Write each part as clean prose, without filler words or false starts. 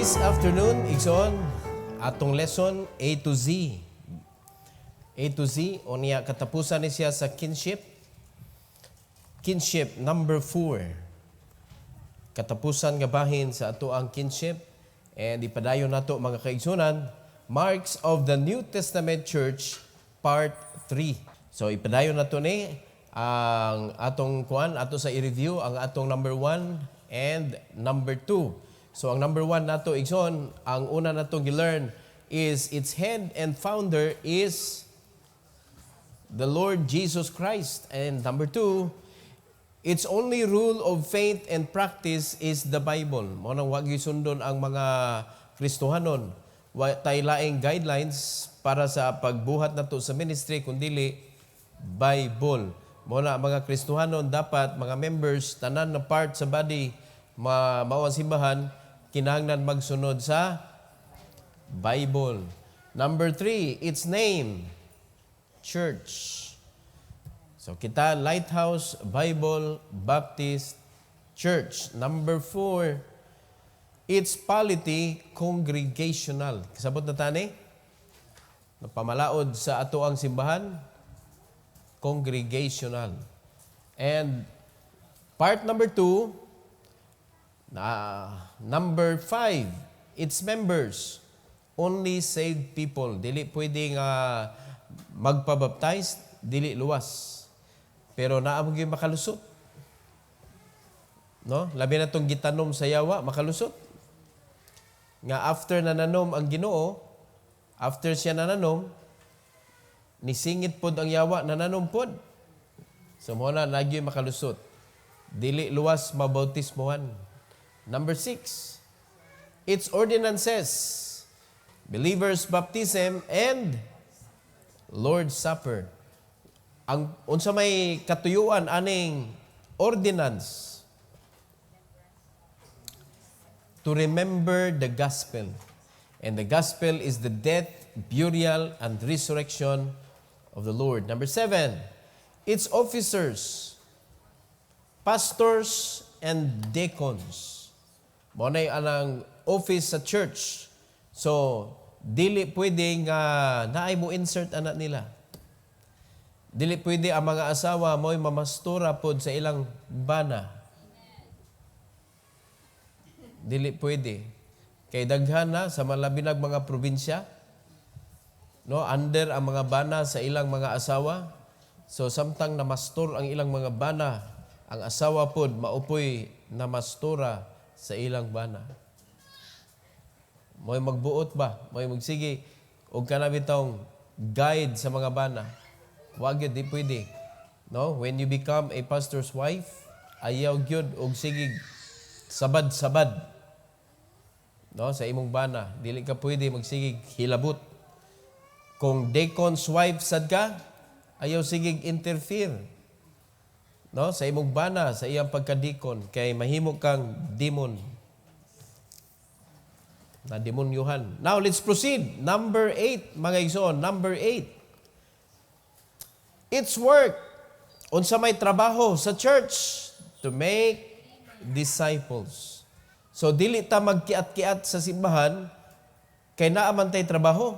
This afternoon, igsoon, atong lesson A to Z. A to Z, o niya katapusan ni siya sa kinship. Kinship number 4. Katapusan nga bahin sa ato ang kinship. And ipadayon nato mga kaigsunan, Marks of the New Testament Church, Part 3. So ipadayon nato ni ang atong kuan, ato sa i-review ang atong number 1 and number 2. So ang number 1 nato igsoon, ang una natong gi-learn is its head and founder is the Lord Jesus Christ. And number 2, its only rule of faith and practice is the Bible. Mo nang wag sundon ang mga Kristohanon. Wa tay laing guidelines para sa pagbuhat nato sa ministry kundili Bible. Mo na mga Kristohanon dapat mga members tanan na part sa body mao ang simbahan kinahanglan magsunod sa Bible. Number 3, its name, church. So kita Lighthouse Bible Baptist Church. Number 4, its polity, congregational. Kasabot na tani? Napamalaod sa ato ang simbahan, congregational. And part number 2, number 5, its members, only saved people. Dili pwedeng magpabaptize, dili luwas. Pero naamog yung makalusot. No? Labi na itong gitanom sa yawa, makalusot. Nga after nananom ang Ginoo, after siya nananom, nisingit pod ang yawa, nananom pod. So muna, lagi yung makalusot. Dili luwas mabautismohan. Number 6, its ordinances, believers' baptism, and Lord's Supper. Ang unsa may katuyuan aning ordinance to remember the gospel. And the gospel is the death, burial, and resurrection of the Lord. Number 7, its officers, pastors, and deacons. Mao nay anang office sa church. So, dili pwedeng naay mo insert anak nila. Dili pwede ang mga asawa mo'y mamastura pod sa ilang bana. Dili pwede. Kay daghan na sa malabinag mga probinsya, no, under ang mga bana sa ilang mga asawa. So samtang namastur ang ilang mga bana, ang asawa pod maupoy namastura sa ilang bana. Mo'y magbuot ba? Mo'y magsige og kana bitong guide sa mga bana. Wag yun, di pwede. No? When you become a pastor's wife, ayaw gyud og sige sabad-sabad. No? Sa imong bana, dili ka pwede magsige hilabot. Kung deacon's wife sad ka, ayaw sige interfere. No? Sa imong bana, sa iyang pagka-deacon, kay mahimo kang demon. Na demonyuhan. Now, let's proceed. Number 8, mga igsoon. Number 8. Its work, unsa may trabaho sa church, to make disciples. So, dili ta magkiat-kiat sa simbahan, kay naaman tay trabaho.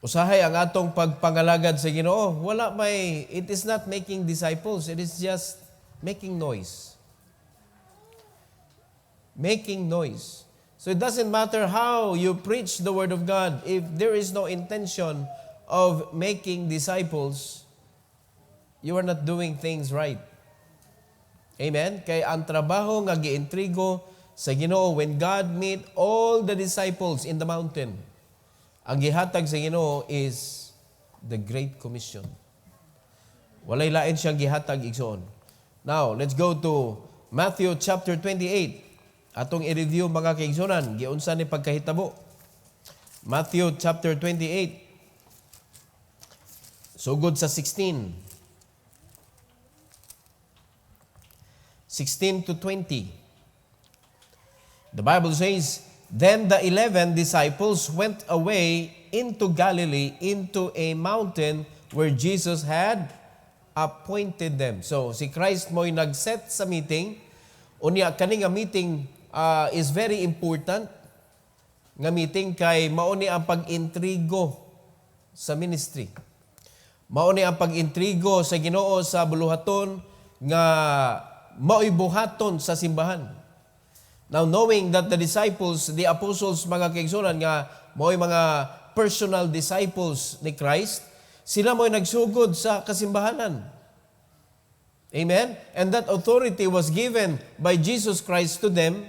Usahay ang atong pagpangalagad sa Ginoo, wala may, it is not making disciples, it is just making noise. Making noise. So it doesn't matter how you preach the Word of God, if there is no intention of making disciples, you are not doing things right. Amen? Kaya ang trabaho nga giintrigo sa Ginoo, when God meet all the disciples in the mountain, ang gihatag sa Ginoo is the Great Commission. Walay lain siyang gihatag igsoon. Now, let's go to Matthew chapter 28. Atong i-review mga kaigsunan, giunsa ni pagkahitabo. Matthew chapter 28. Sugod sa 16. 16 to 20. The Bible says, Then the 11 disciples went away into Galilee, into a mountain where Jesus had appointed them. So, si Christ mo'y nag-set sa meeting, unya kani nga meeting is very important nga meeting kay mao ni ang pag-intrigo sa ministry. Mao ni ang pag-intrigo sa Ginoo sa buluhaton nga mao'y buhaton sa simbahan. Now, knowing that the disciples, the apostles, mga kaigsunan nga mao'y mga personal disciples ni Christ, sila mo'y nagsugod sa kasimbahanan. Amen? And that authority was given by Jesus Christ to them.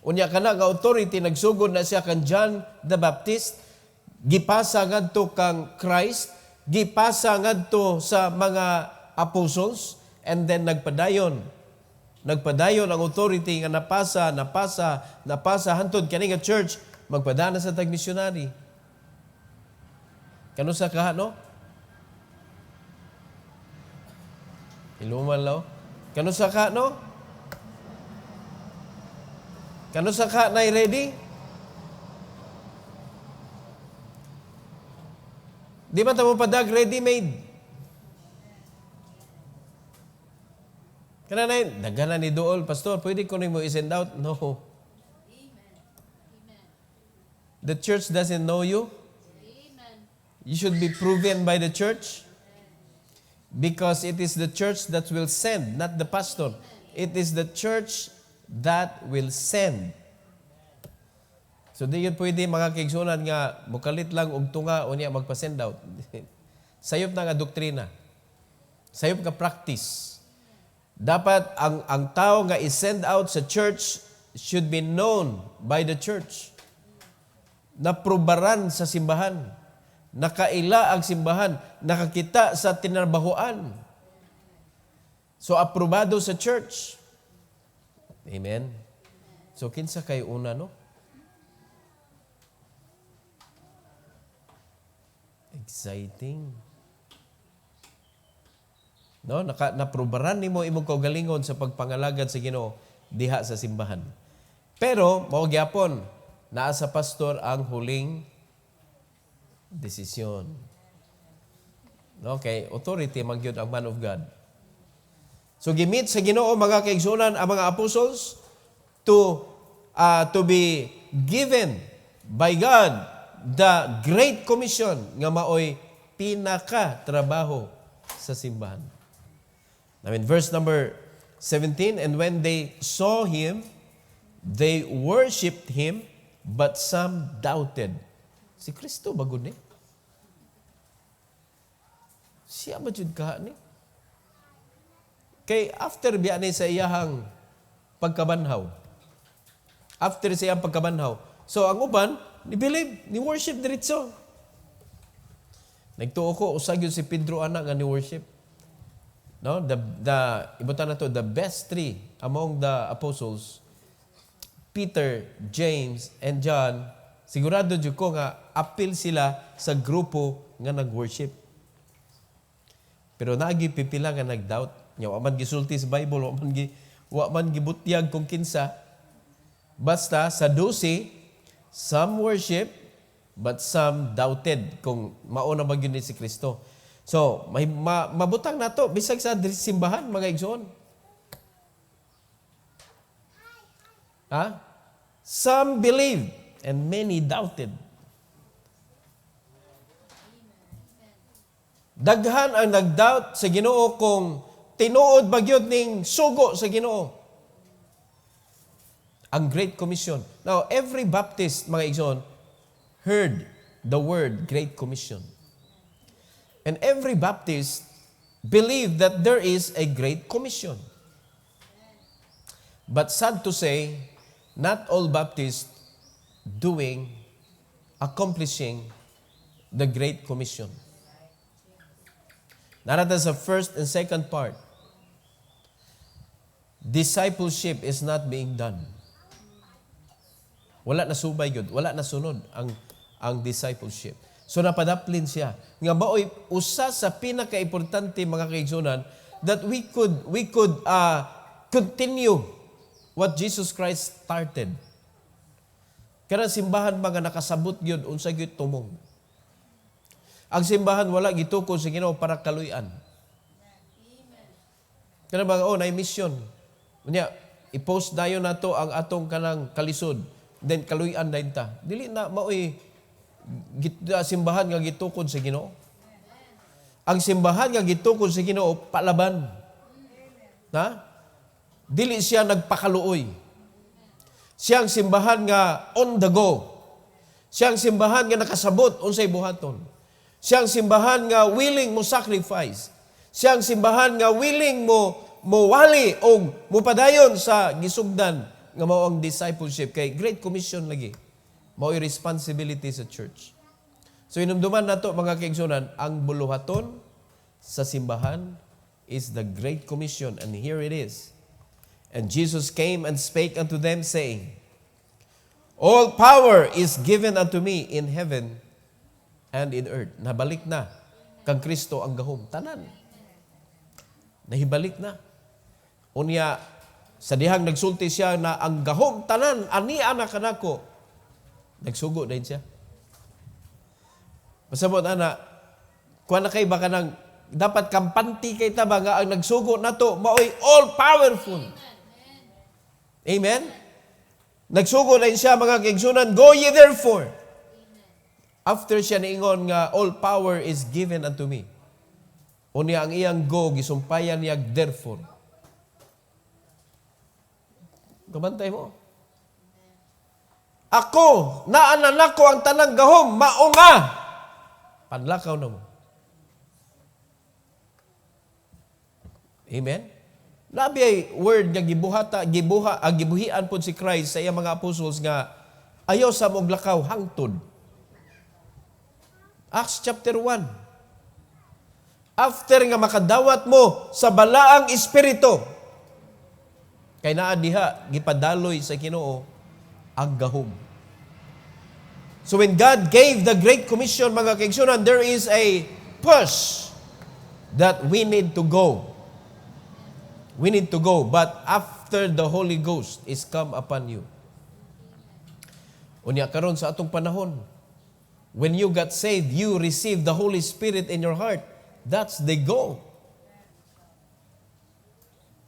Unya kana nga authority nagsugod na siya kan John the Baptist, gipasa ngadto kang Christ, gipasa ngadto sa mga apostles, and then nagpadayon ang authority nga napasa hantod kani nga church magpadana sa tag missionary. Kano sa kaha, no? Iluman law. Kano sa kaha, no? Kano sa kaha na ready? Di man tamo padag ready-made. Kana na yun, dagana ni Dool, Pastor, pwede ko mo i-send out? No. The church doesn't know you. You should be proven by the church. Because it is the church that will send, not the pastor. It is the church that will send. So di yun pwede mga kaigsunan nga mukalit lang og tunga o niya magpa-send out. Sayop na nga doktrina. Sayop ka practice. Dapat ang tao nga i-send out sa church should be known by the church. Naprubaran sa simbahan. Nakaila ang simbahan. Nakakita sa tinarbahoan. So aprobado sa church. Amen. So kinsa kay una, no? Exciting. No, naprubaran nimo imong kaugalingon sa pagpangalagad sa Ginoo diha sa simbahan. Pero mao gyapon naa sa pastor ang huling desisyon. Okay, authority man gyud ang man of God. So gimit sa Ginoo mga kaigsunan ang mga apostles to be given by God the Great Commission nga maoy pinaka trabaho sa simbahan. Now in verse number 17, and when they saw him, they worshipped him, but some doubted. Si Kristo ba gud ni? Siya ba jud ka ni? Kay after biya ni sa iyahang pagkabanhaw. After sa iyang pagkabanhaw. So ang uban, ni believe, ni worship diretso. Nagtuo ko usag yun si Pedro ana nga ni worship. No, ibutan na to, the best three among the apostles, Peter, James, and John, sigurado jud ko nga appeal sila sa grupo nga nag-worship. Pero naagi pipila nga nag-doubt. Nya wa man gisulti sa Bible, wa man gibutyag kung kinsa. Basta sa 12, some worship, but some doubted kung mauna ba gyud ni si Kristo. So, mabutang na to, bisag sa simbahan, mga igsoon. Some believed, and many doubted. Daghan ang nag-doubt sa Ginoo kung tinuod ba gyud ning sugo sa Ginoo. Ang Great Commission. Now, every Baptist, mga igsoon, heard the word Great Commission. And every Baptist believe that there is a Great Commission. But sad to say, not all Baptists accomplishing the Great Commission. Narata sa first and second part, discipleship is not being done. Wala na subay yun, wala na sunod ang discipleship. So napadaplin siya. Nga maoy usa sa pinaka-importante mga kaigsunan that we could continue what Jesus Christ started. Kaya simbahan mga nakasabot gyud unsa gyud tumong. Ang simbahan wala gitukod sa Ginoo para kaluy-an. Kaya mga nay mission. Unya I-post dayon nato ang atong kanang kalisod. Then kaluy-an dayon ta. Dili na maoy simbahan nga gitukod sa Ginoo. Ang simbahan nga gitukod sa Ginoo palaban. Na? Dili siya nagpakaluoy. Siyang simbahan nga on the go. Siyang simbahan nga nakasabot unsay buhaton. Siyang simbahan nga willing mo sacrifice. Siyang simbahan nga willing mo wali o mupadayon sa gisugdan nga mao ang discipleship kay Great Commission lagi. Mao'y responsibility sa church. So inumduman nato mga kaigsunan, ang buluhaton sa simbahan is the Great Commission, and here it is. And Jesus came and spake unto them, saying, All power is given unto me in heaven and in earth. Nabalik na kang Kristo ang gahom. Tanan. Nahibalik na. Unya, sa dihang nagsulti siya na ang gahom, tanan, ani anak kanako. Nagsugo din siya. Pasabot, anak, kuha na kayo baka nang dapat kampanti kay taba nga ang nagsugo na to, maoy all-powerful. Amen? Nagsugo na siya mga kaigsunan, go ye therefore. After siya niingon nga, all power is given unto me. Unya ang iyang go, gisumpayan niya therefore. Kabantay mo. Ako, naanan ko ang tanang gahom, maunga. Panlakaw na mo. Amen? Labi ay word nga gibuhian po si Christ sa iyang mga apostles nga ayaw sa mong lakaw hangtod. Acts chapter 1. After nga makadawat mo sa balaang espiritu, kay naa diha gipadaloy sa Ginoo ang gahom. So when God gave the Great Commission, mga kaigsunan, there is a push that we need to go. We need to go, but after the Holy Ghost is come upon you. Unya karon sa atong panahon, when you got saved, you received the Holy Spirit in your heart. That's the go.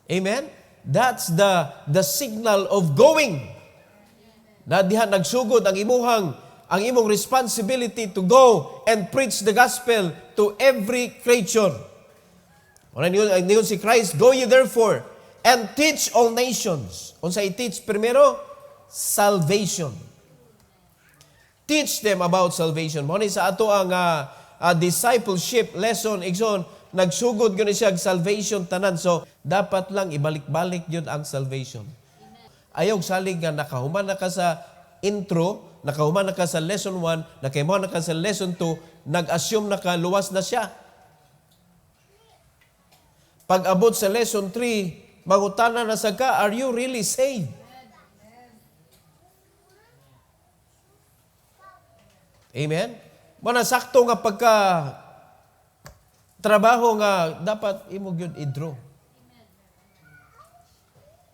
Amen? That's the signal of going. Na diha nagsugod ang imong responsibility to go and preach the gospel to every creature. Niyon si Christ, go ye therefore and teach all nations. Unsa i-teach? Primero, salvation. Teach them about salvation. Mo ni sa ato ang discipleship lesson, igsoon, nagsugod gyud siya og salvation tanan. So dapat lang ibalik-balik yun ang salvation. Ayaw salig nga nakahuman na ka sa intro, nakahuman na ka sa lesson 1, nakahuman na ka sa lesson 2, nag-assume na ka luwas na siya. Pag abot sa lesson 3, mangutana na sa ka, are you really saved? Amen? Mana sakto nga pagka trabaho nga dapat imo gyud i-draw.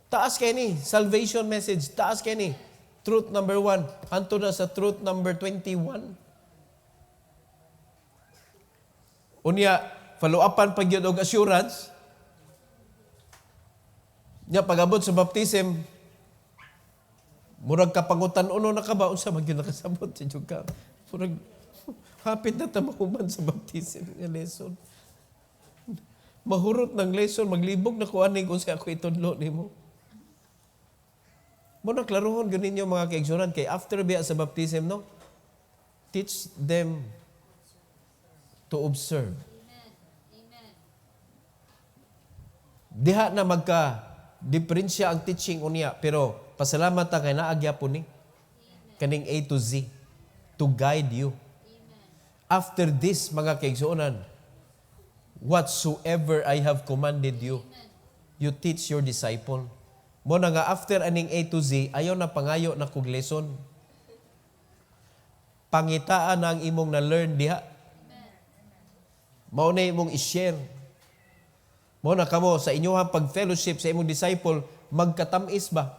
Taas kay ni salvation message, taas kay ni truth number 1 anto na sa truth number 21. Unya follow-upan pag gyud og assurance. Nya pag-abot sa baptism, murag kapangutan uno na ka ba unsa man gyud nakasabot sa jud ka. Murag hapit na ta mahuman sa baptism nga lesson. Mahurot ng lesson, maglibog na kuaning kung sa ako itudlo nimo. Mo na klarohon ganin yung mga kaigsunan kay after biya sa baptism, no? Teach them to observe. Amen. Diha na magka-diferensya ang teaching unya, pero pasalamat ta kay naagya po ni kaning A to Z to guide you. Amen. After this, mga kaigsunan, whatsoever I have commanded you, you teach your disciple. Mo na nga after aning A to Z, ayaw na pangayo na kog lesson. Pangitaan ang imong na-learn diha. Mao na imong i-share. Mo na kamo sa inyong pag-fellowship sa imong disciple, magkatamis ba?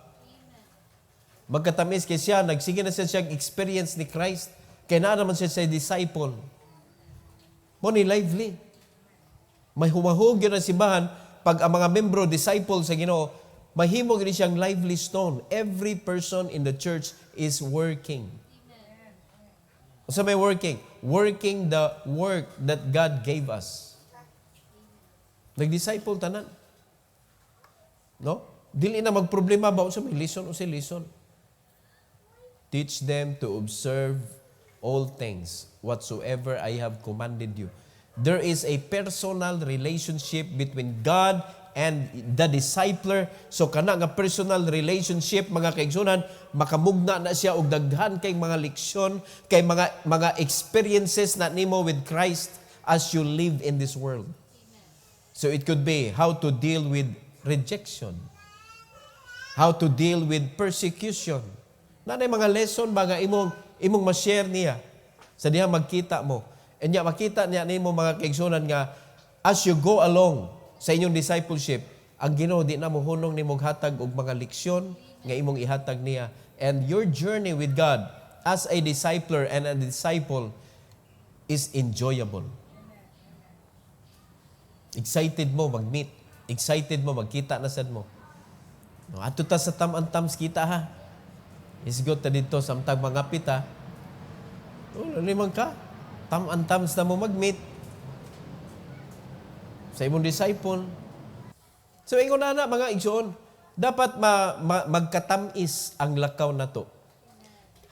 Magkatamis kay siya, nagsige na siya experience ni Christ. Kaya na naman siya sa disciple. Mo ni lively. May humahog yun ang simbahan pag ang mga membro, disciple sa Ginoo, mahimo gini siyang lively stone. Every person in the church is working. Sa may working? Working the work that God gave us. Nag-disciple tanan. No? Dili na magproblema ba sa may listen o si listen. Teach them to observe all things whatsoever I have commanded you. There is a personal relationship between God and the discipler. So kana nga personal relationship, mga kaigsunan, makamugna na siya og daghan kay mga leksyon, kay mga experiences na nimo with Christ as you live in this world. So it could be how to deal with rejection, how to deal with persecution. Nanay mga lesson mga imong ma-share niya sa diha magkita mo. And niya makita niya nimo mga kaigsunan nga as you go along sa inyong discipleship, ang Ginoo di na mo hunong nimong hatag og mga leksyon nga imong ihatag niya. And your journey with God as a discipler and a disciple is enjoyable. Excited mo mag-meet. Excited mo magkita na sad mo. No, ato ta sa tam-antams kita ha. Isgot ta dito samtang mangapit ha. Limang ka. Tam-antams na mo mag-meet sa imong disciple. So, ingon na mga igsoon, dapat magkatamis ang lakaw na to.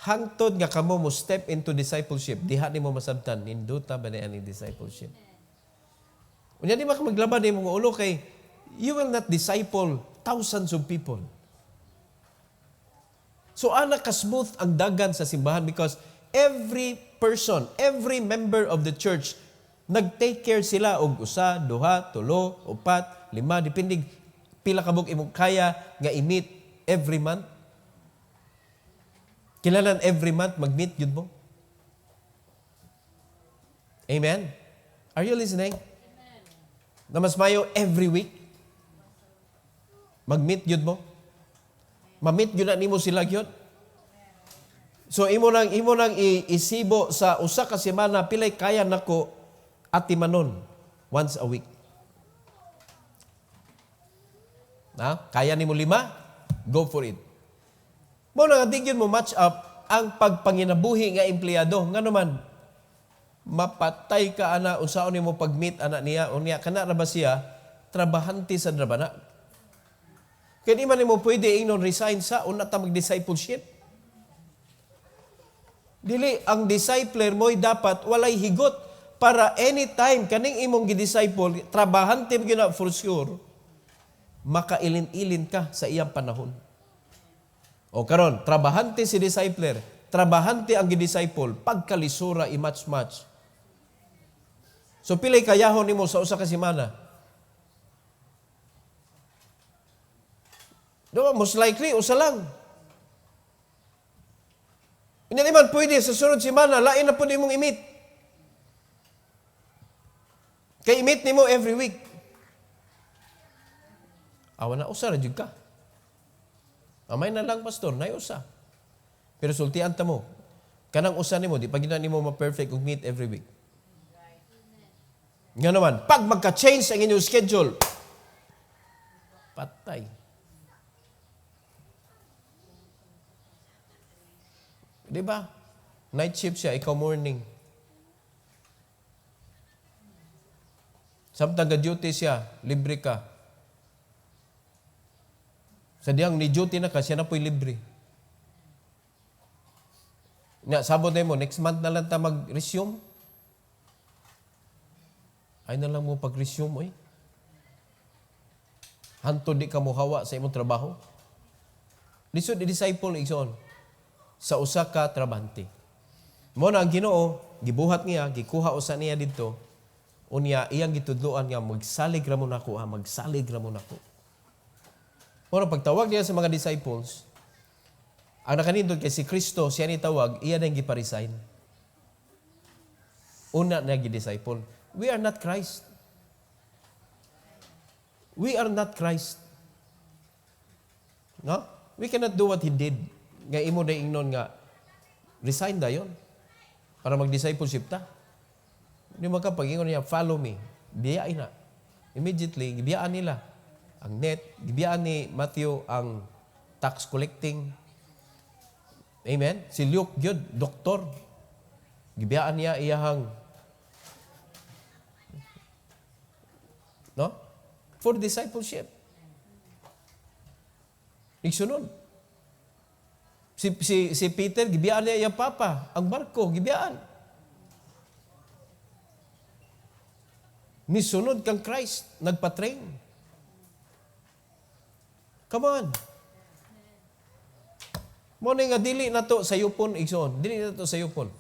Hangtod nga kamo mo step into discipleship, diha ni mo masabtan, ninduta ba na ang discipleship. Unya di maglabad ni mga ulo kay, you will not disciple thousands of people. So, anak ka-smooth ang dagan sa simbahan because every person, every member of the church, nag-take care sila og usa, duha, tulo, upat, lima, depende pila kabog imong kaya nga i-meet every month. Kilalan every month mag-meet yun mo? Amen? Are you listening? Amen. Na mas mayo every week? Mag-meet yun mo? Ma-meet yun na nimo sila yun? So imo nang isibo sa usa ka semana pilay kaya nako atimanon once a week. Na? Kaya ni mo 5? Go for it. Mo na tigyon mo match up ang pagpanginabuhi nga empleyado. Nga naman, mapatay ka ana, unsaon nimo pag-meet ana niya, unya kana ra ba siya, trabahante sa drabana. Kaya di man nimo pwede ingnon resign sa una ta mag-discipleship. Dili, ang discipler mo'y dapat walay higot. Para anytime kaning imong gidisciple, trabahante mo na for sure, makailin-ilin ka sa iyang panahon. O karon, trabahante si discipler, trabahante ang gidisciple, pagkalisura i-match-match. So pilay kayahon nimo sa usa ka semana. Diba, most likely, usa lang. Hindi naman pwede sa sunod semana, lain na po nimong i-meet. Kay i-meet nimo every week. Awa na usa ra jud ka. Amay na lang pastor, nay usa. Pero sultian ta mo. Kanang usa nimo di pag nimo ma-perfect og meet every week. Nga naman, pag magka-change ang inyong schedule, patay. Di ba? Night shift siya, ikaw morning. Samtang ga-duty siya, libre ka. Sa diyang ni-duty na ka, siya na po'y libre. Sabot na mo, next month na lang ta mag-resume. Ay na lang mo pag-resume, oy. Hantod di ka mo hawa sa imong trabaho. Lisod di disciple, igsoon. Sa usa ka trabahante. Mo na ang Ginoo, gibuhat niya, gikuha usa niya dito, unya iyang gitudloan nga magsalig ra mo nako, magsalig ra mo nako. Pero pagtawag niya sa mga disciples, ang nakanindot kay si Kristo, siya ni tawag, iya nang giparesign. Una na gi-disciple. We are not Christ. We are not Christ. No? We cannot do what He did. Nga imo na ingnon nga, resign dayon para mag-discipleship ta. Hindi mo ka pag-ingon niya, follow me. Biyain na. Immediately, biyaan nila. ang net. Gibiyaan ni Matthew ang tax collecting. Amen? Si Luke gyud, doktor. Gibiyaan niya iyahang no? For discipleship. Igsunod. Si Peter, gibiyaan niya iyang papa. Ang barko, gibiyaan. Nisunod kang Christ, nagpa-train. Come on. Mo nga dili na to sa yupon, igsoon. Dili na to sa yupon.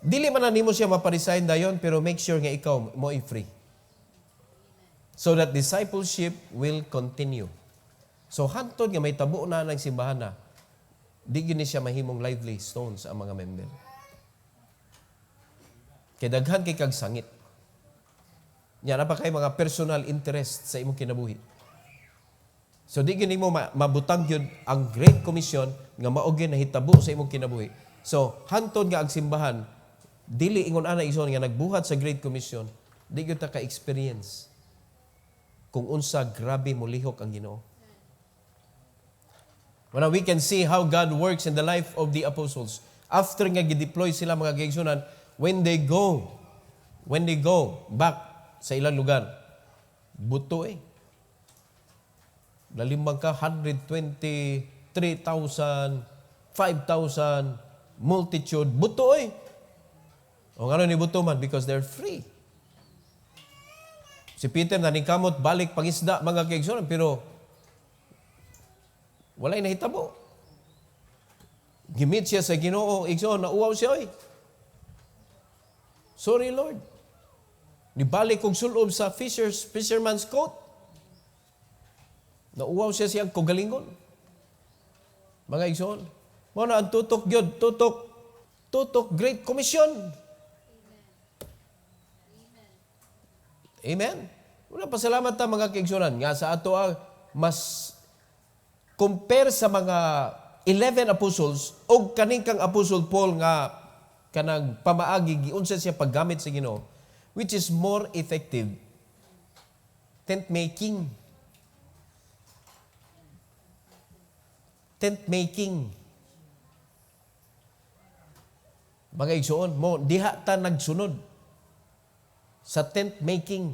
Dili man na nimo siya maparesign dayon, pero make sure nga ikaw mo i-free. So that discipleship will continue. So hantod nga may tabo na ng simbahan na, di gini siya mahimong lively stones ang mga member. Kay daghan kay kag sangit. Nya na pa kay mga personal interest sa imong kinabuhi. So di gini mo mabutang yun ang Great Commission nga mao gyud nahitabo sa imong kinabuhi. So hantod nga ang simbahan dili ingon ana ison nga nagbuhat sa Great Commission, di gyud ta ka-experience kung unsa grabe mo lihok ang Ginoo. When we can see how God works in the life of the apostles. After nga gideploy sila mga kaigsunan, when they go back sa ilang lugar, buto Lalimbang ka, 123,000, 5,000, multitude, buto O nga ni buto man? Because they're free. Si Peter naningkamot, balik pangisda mga kaigsunan, pero walay nahitabo. Gimit siya sa Ginoo, igsoon, nauwaw siya, Sorry, Lord. Nibalik kong sulob sa fisherman's coat. Nauwaw siya siyang kugalingon. Mga igsoon. Mo na ang tutok gyud, tutok Great Commission. Amen. Wala pasalamat ta mga kaigsunan nga sa ato mas compare sa mga 11 apostles o kaning kang Apostle Paul nga kanang pamaagi giunsa siya paggamit sa Ginoo, which is more effective? Tent making. Mga igsoon mo, diha ta nagsunod sa tent making.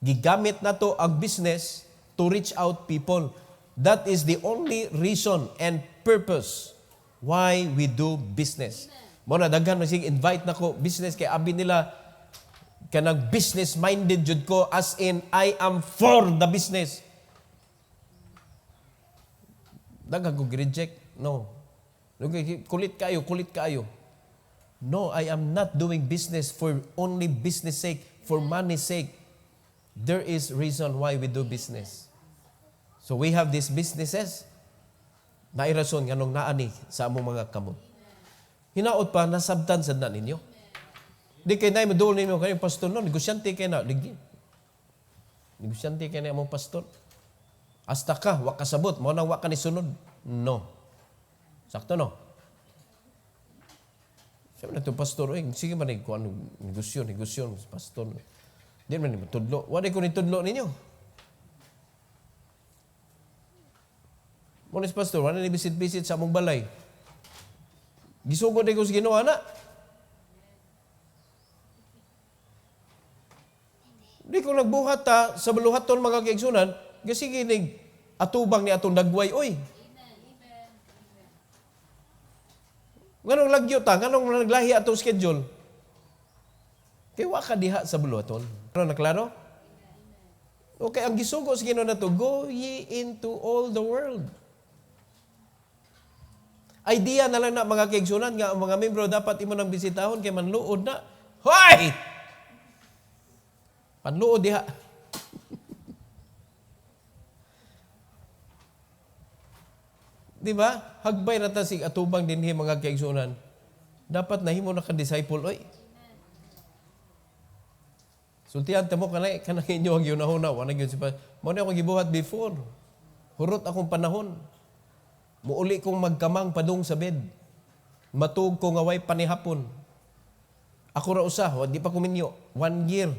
Gigamit na to ang business to reach out people. That is the only reason and purpose why we do business. Mo na daghan sig invite nako business kay abi nila kanang business minded jud ko, as in I am for the business. Daghan ko reject. No. Kulit kayo. No, I am not doing business for only business sake, for money's sake. There is reason why we do business. So we have these businesses na irason nga nung naani sa among mga kamot. Hinaot pa, nasabtan sa na ninyo. Di kayo na imadul ninyo kayong pastor no, negosyante kayo na. Negosyante kayo na among pastor. Hasta ka, wak kasabot, mo nang wak ka ni sunod. No. Sakto no? Sabi na ito, pastor, sige man kung ano, negosyon, pastor. Di man ni matudlo. Wala ko ni tudlo ninyo. Monis pastor, wala ni bisit-bisit sa among balay. Gisugod ko sa Ginoo na. Di ko nagbuhat sa baluhaton mga kaigsunan, kasi ginig atubang ni atong dagway, Nganong lagyo ta? Nganong naglahi atong schedule? Kaya waka diha sa baluhaton. Ano na klaro? Okay, ang gisugo sa Ginoo na to, go ye into all the world. Idea na lang na mga kaigsunan nga ang mga membro dapat imo nang bisitahon kay manluod na. Hoy! Panluod diha. Di ba? Hagbay na ta sig atubang dinhi mga kaigsunan. Dapat nahimo na ka-disciple Sultihan mo kanay inyo ang yunahuna, wala gyud sipa. Mo na akong gibuhat before. Hurot akong panahon. Muuli kong magkamang padung sa bed. Matug ko nga way panihapon. Ako ra usa, di pa kuminyo. 1 year.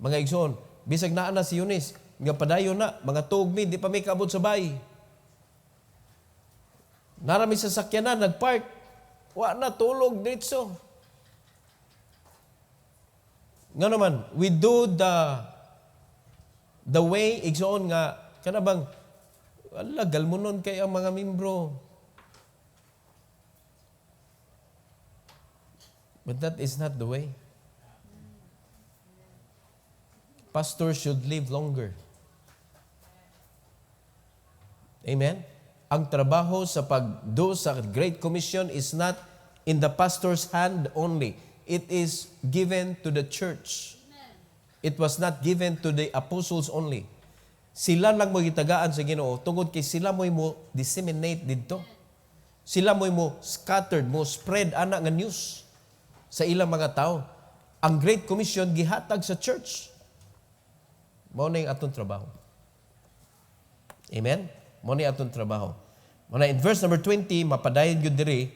Mga igsoon, Bisag naa na si Eunice, nga padayon na, mga tugmi, di pa may kaabot sa bahay. Narami sa sakyanan, nagpark. Wa na, tulog, diretso. Nga naman, we do the way, igsoon nga, kanabang, wala, galmunon kay ang mga membro. But that is not the way. Pastors should live longer. Amen? Ang trabaho sa pagdo sa Great Commission is not in the pastor's hand only. It is given to the church. It was not given to the apostles only. Sila lang mo gitagaan sa Ginoo tungod kay sila mo disseminate didto. Sila mo scattered, mo spread ana nga news sa ilang mga tao. Ang Great Commission gihatag sa church. Mao na yung atong trabaho. Amen? Mao na yung atong trabaho. Muna in verse number 20, mapadayon yun diri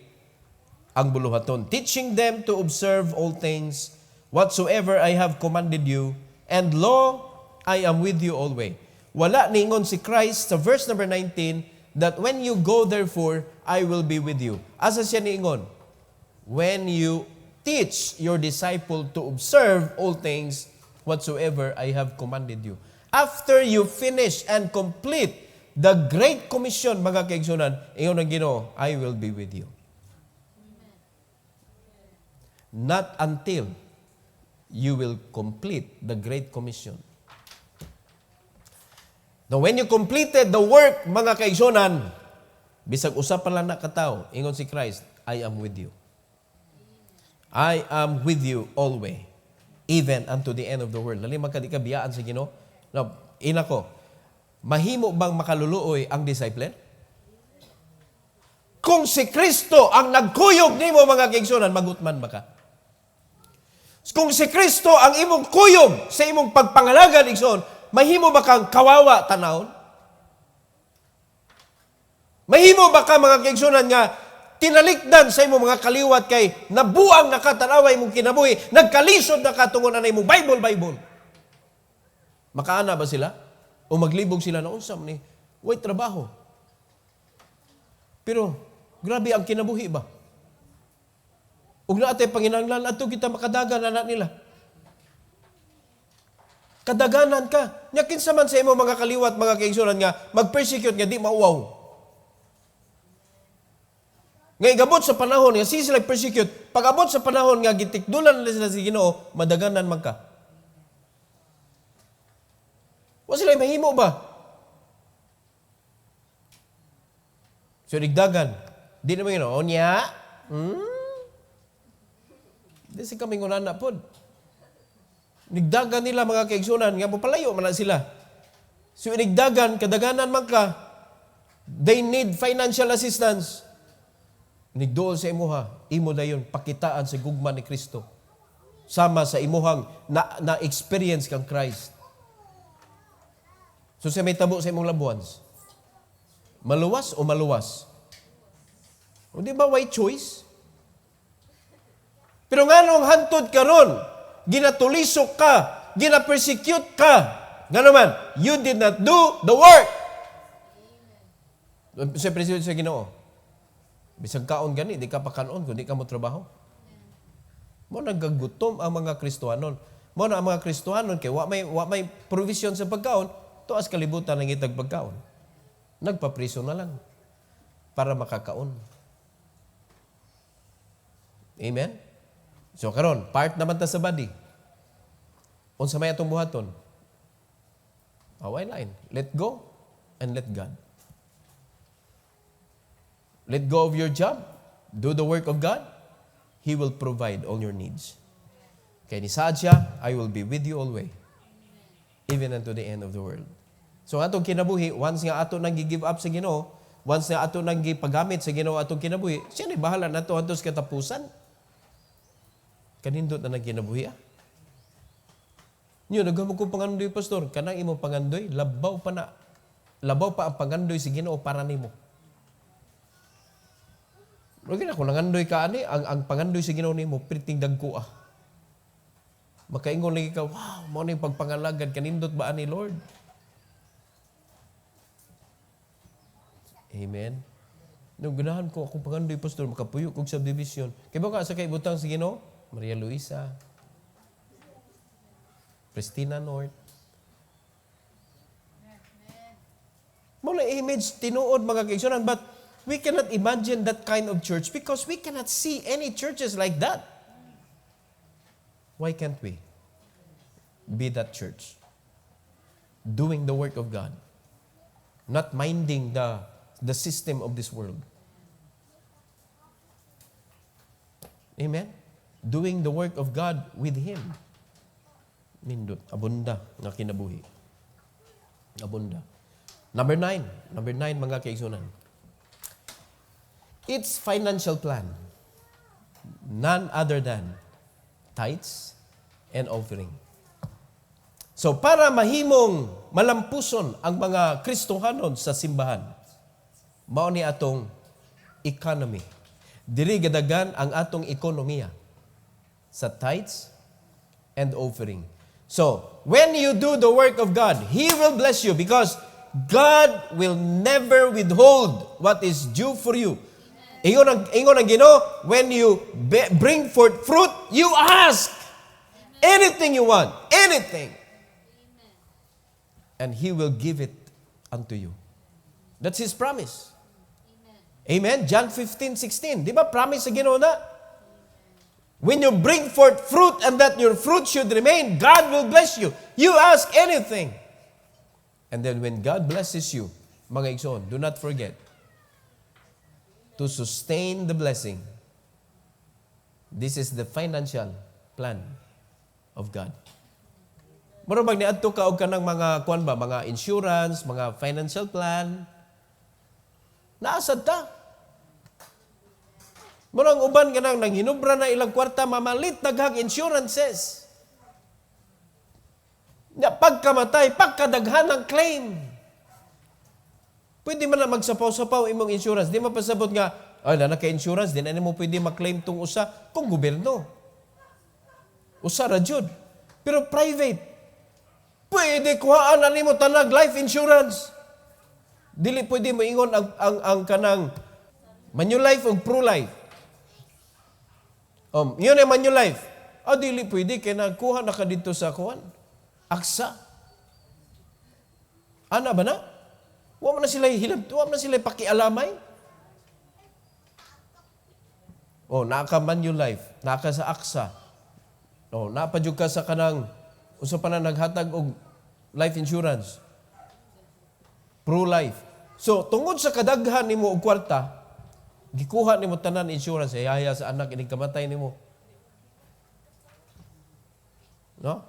ang buluhaton. Teaching them to observe all things whatsoever I have commanded you, and lo, I am with you always. Wala ningon si Christ sa verse number 19 that when you go therefore, I will be with you. Asa siya niingon? When you teach your disciple to observe all things whatsoever I have commanded you. After you finish and complete the Great Commission, mga kaigsunan, ingon ang Ginoo, I will be with you. Not until you will complete the Great Commission. Now, when you completed the work, mga kaigsunan, bisag usapan lang na katao, ingon si Christ, I am with you. I am with you always, even unto the end of the world. Lali magkadikabiyaan sa Ginoo. Now, inako, mahimo bang makaluluoy ang disciple? Kung si Kristo ang nagkuyog nimo, mga kaigsunan, magutman ba ka? Kung si Kristo ang imong kuyog sa imong pagpangalagan, igsoon, mahimo ba kang kawawa tanawon? Mahimo ba ka, mga kaigsunan, nga tinalikdan sa imong mga kaliwat kay nabuang nakatanaway imong kinabuhi, nagkalisod na katungon na imong Bible. Makaana ba sila? O maglibog sila na unsam ni way trabaho. Pero grabe ang kinabuhi ba? Ug naatay panginahanglan adto kita makadagan na nila. Kadaganan ka. Nya kinsa man sa imong mga kaliwat, mga kaigsunan, nga mag-persecute nga di mauwaw. Nga igabot sa panahon nga sila persecute, pag abot sa panahon nga gitikdulan nila sila sa Ginoo, madaganan man ka. Wa sila mahimo ba? So digdagan, di naman Ginoo, onya? Di si kami ngunana pod. Nigdagan nila, mga kaigsunan, nga palayo man na sila. So inigdagan, kadaganan man ka, they need financial assistance. Nigdool sa imuha, imo dayon pakitaan sa gugma ni Kristo. Sama sa imuhang na-experience kang Christ. So siya may tabo sa imong labuans. Maluwas o maluwas? O di ba way choice? Pero nga nung hantod ka ron, ginatulisok ka, gina-persecute ka. Nga naman, you did not do the work. Sa Presidente sa Ginoo, bisag kaon gani, di ka pa kanon kung di ka mo trabaho. Mo nagagutom ang mga Kristohanon. Mo na ang mga Kristohanon kay wa may provision sa pagkaon, tuas kalibutan ng itag pagkaon. Nagpapriso na lang para makakaon. Amen? So karon, part naman ta sa body. Unsa may atong buhaton? Away line. Let go and let God. Let go of your job. Do the work of God. He will provide all your needs. Kaya ni saad siya, I will be with you always. Even unto the end of the world. So atong kinabuhi, once nga ato nang gi-give up sa Ginoo, once nga ato nang gipagamit sa Ginoo atong kinabuhi, siya ni bahala nato antos katapusan. Kanindot na nang kinabuhi. Niyo nagamo ko pangandoy, pastor, kanang imong pangandoy, labaw pa ang pangandoy sa Ginoo para nimo. Lagi na kung nangandoy ka ani, ang pangandoy sa Ginoo nimo priting dagko ah. Makaingon lagi ka, wow, mo na yung pagpangalagad, kanindot ba ani Lord? Amen. Nung ganahan ko, akong pangandoy, Pastor, makapuyo kong subdivision. Kaya ba ka sa kaibutang si Ginoo? Maria Luisa, Christina North. Mula image, tinuod mga kaigsunan, but we cannot imagine that kind of church because we cannot see any churches like that. Why can't we be that church? Doing the work of God. Not minding the system of this world. Amen? Doing the work of God with Him. Nindot, abunda nga kinabuhi. Abunda. Number 9 mga kaigsunan. Its financial plan. None other than tithes and offering. So para mahimong malampuson ang mga Kristohanon sa simbahan, mao ni atong economy. Diri gadagan ang atong ekonomiya sa tithes and offering. So, when you do the work of God, He will bless you because God will never withhold what is due for you. Ingon ang Ginoo, when you bring forth fruit, you ask anything you want, anything. And He will give it unto you. That's His promise. Amen? John 15:16. Di ba promise sa Ginoo na? When you bring forth fruit and that your fruit should remain, God will bless you. You ask anything. And then when God blesses you, mga igsoon, do not forget to sustain the blessing. This is the financial plan of God. Muro bang niadto ka og kanang mga kuan ba, mga insurance, mga financial plan? Naasad ta. Muro ang uban kanang nanghinubra na ilang kwarta, mamalit naghag insurances. Na pagkamatay, pagkadaghan ng claim. Pwede man na magsapaw-sapaw imong insurance. Di mapasabot nga, ay na naka-insurance, di na mo pwede maklaim tong usa kung gobyerno. Usa ra jud. Pero private, pwede kuhaan na nimo tanag life insurance. Dili pwede mo ingon ang kanang Manulife o pro-life. Yun ay Manulife. Dili pwede kaya nagkuha na ka dito sa kuhan. Aksa. Ana ba na? Wa man na sila hilab, wa man na sila pakialamay. Naka Manulife, naka sa Aksa. Napadyo ka sa kanang usa pa na naghatag og life insurance. Pro-life. So, tungod sa kadaghan nimo og kwarta, gikuha nimo tanan insurance, yaya sa anak ining kamatay nimo. No?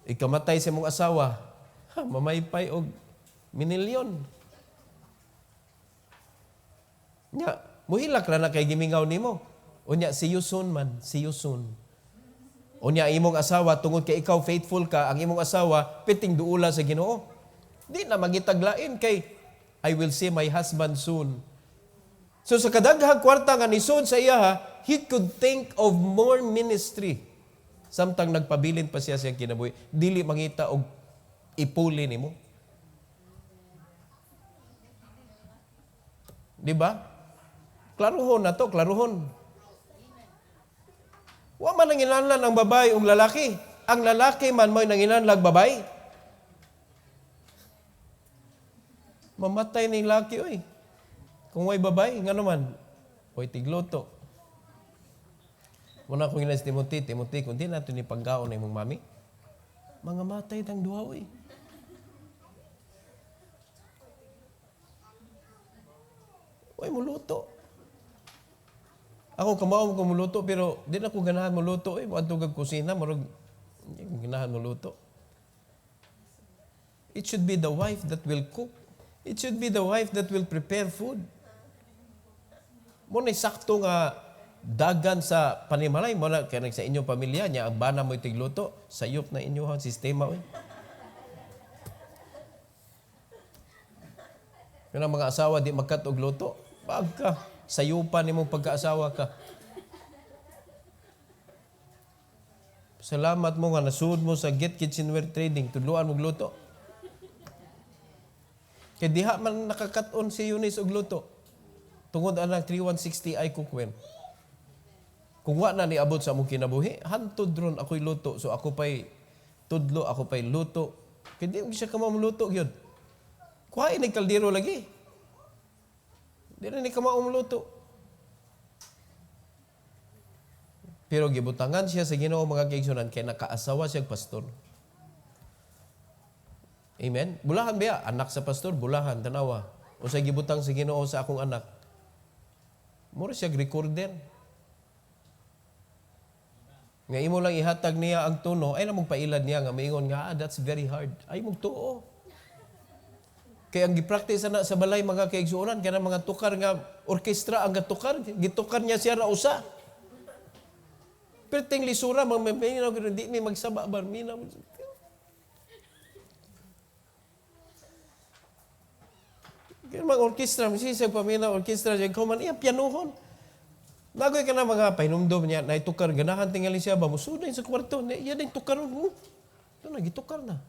Ikamatay sa imong asawa, mamaypay og minilyon. Nya, muhilak ra na kay gimingaw nimo. Unya, see you soon man, see you soon. Unya, imong asawa, tungod kay ikaw faithful ka, ang imong asawa, piting duula sa Ginoo. Di na magitaglain kay, I will see my husband soon. So sa kadaghang kwarta nga nisod sa iya, he could think of more ministry. Samtang nagpabilin pa siya kinabuhi, dili mangita og ipuli nimo. Di ba? Klaruhon na to, klaruhon. Wa man nanginahanglan ang babae ug lalaki. Ang lalaki man mo'y nanginahanglan babae. Mamatay ning laki oy. Kung way babae, nga naman, oy tigloto. Muna kong inas Timothy, kung di nato ni pagkaon na imong mami, mga matay tang duha oy. Oy, muluto. Ako kamao ko muluto, pero di na ko ganahan muluto oy. Adto kag kusina, marag ganahan muluto. It should be the wife that will cook. It should be the wife that will prepare food. Muna sakto nga dagan sa panimalay, muna kaya sa inyong pamilya niya, ang bana mo'y tigluto, sayop na inyong sistema. Kaya ang mga asawa, di magkatog luto, pagka, sayupan ni mong pagkaasawa ka. Salamat mo nga nasuod mo sa Get Kitchenware Trading, tudluan mo luto. Kaya diha man nakakaton si Eunice og luto. Tungod anang 3160 ay cookware. Kung wa na niabot sa among kinabuhi, hantod ron ako'y luto. So ako pa'y tudlo, ako pa'y luto. Kaya di siya kamamuluto yun. Kuhain ni kaldero lagi. Di na ni kamamuluto. Pero gibutangan siya sa Ginoo mga kaigsunan kay nakaasawa siya pastor. Amen. Bulahan biya anak sa pastor, bulahan tanawa. O sa gibutang sa Ginoo sa akong anak. Mura siya recorder. Nga imo lang ihatag niya ang tuno, ay namang pailad niya nga maingon nga, that's very hard. Ay mong tuo. Kaya ang gipractice na sa balay mga kaigsuonan, kaya mga tukar nga orkestra ang gatukar, gitukar niya siya ra usa. Perting lisura, minaw, hindi may magsaba ba, minaw. Kaya mga orkestra, masisag pa minaw, orkestra, dyan kuman, iya, pianuhon. Nagoy ka na mga painumdom niya, na itukar, ganahan tingali siya ba, musuday sa kwarto, yan ang tukar mo. Ito na, gitukar na.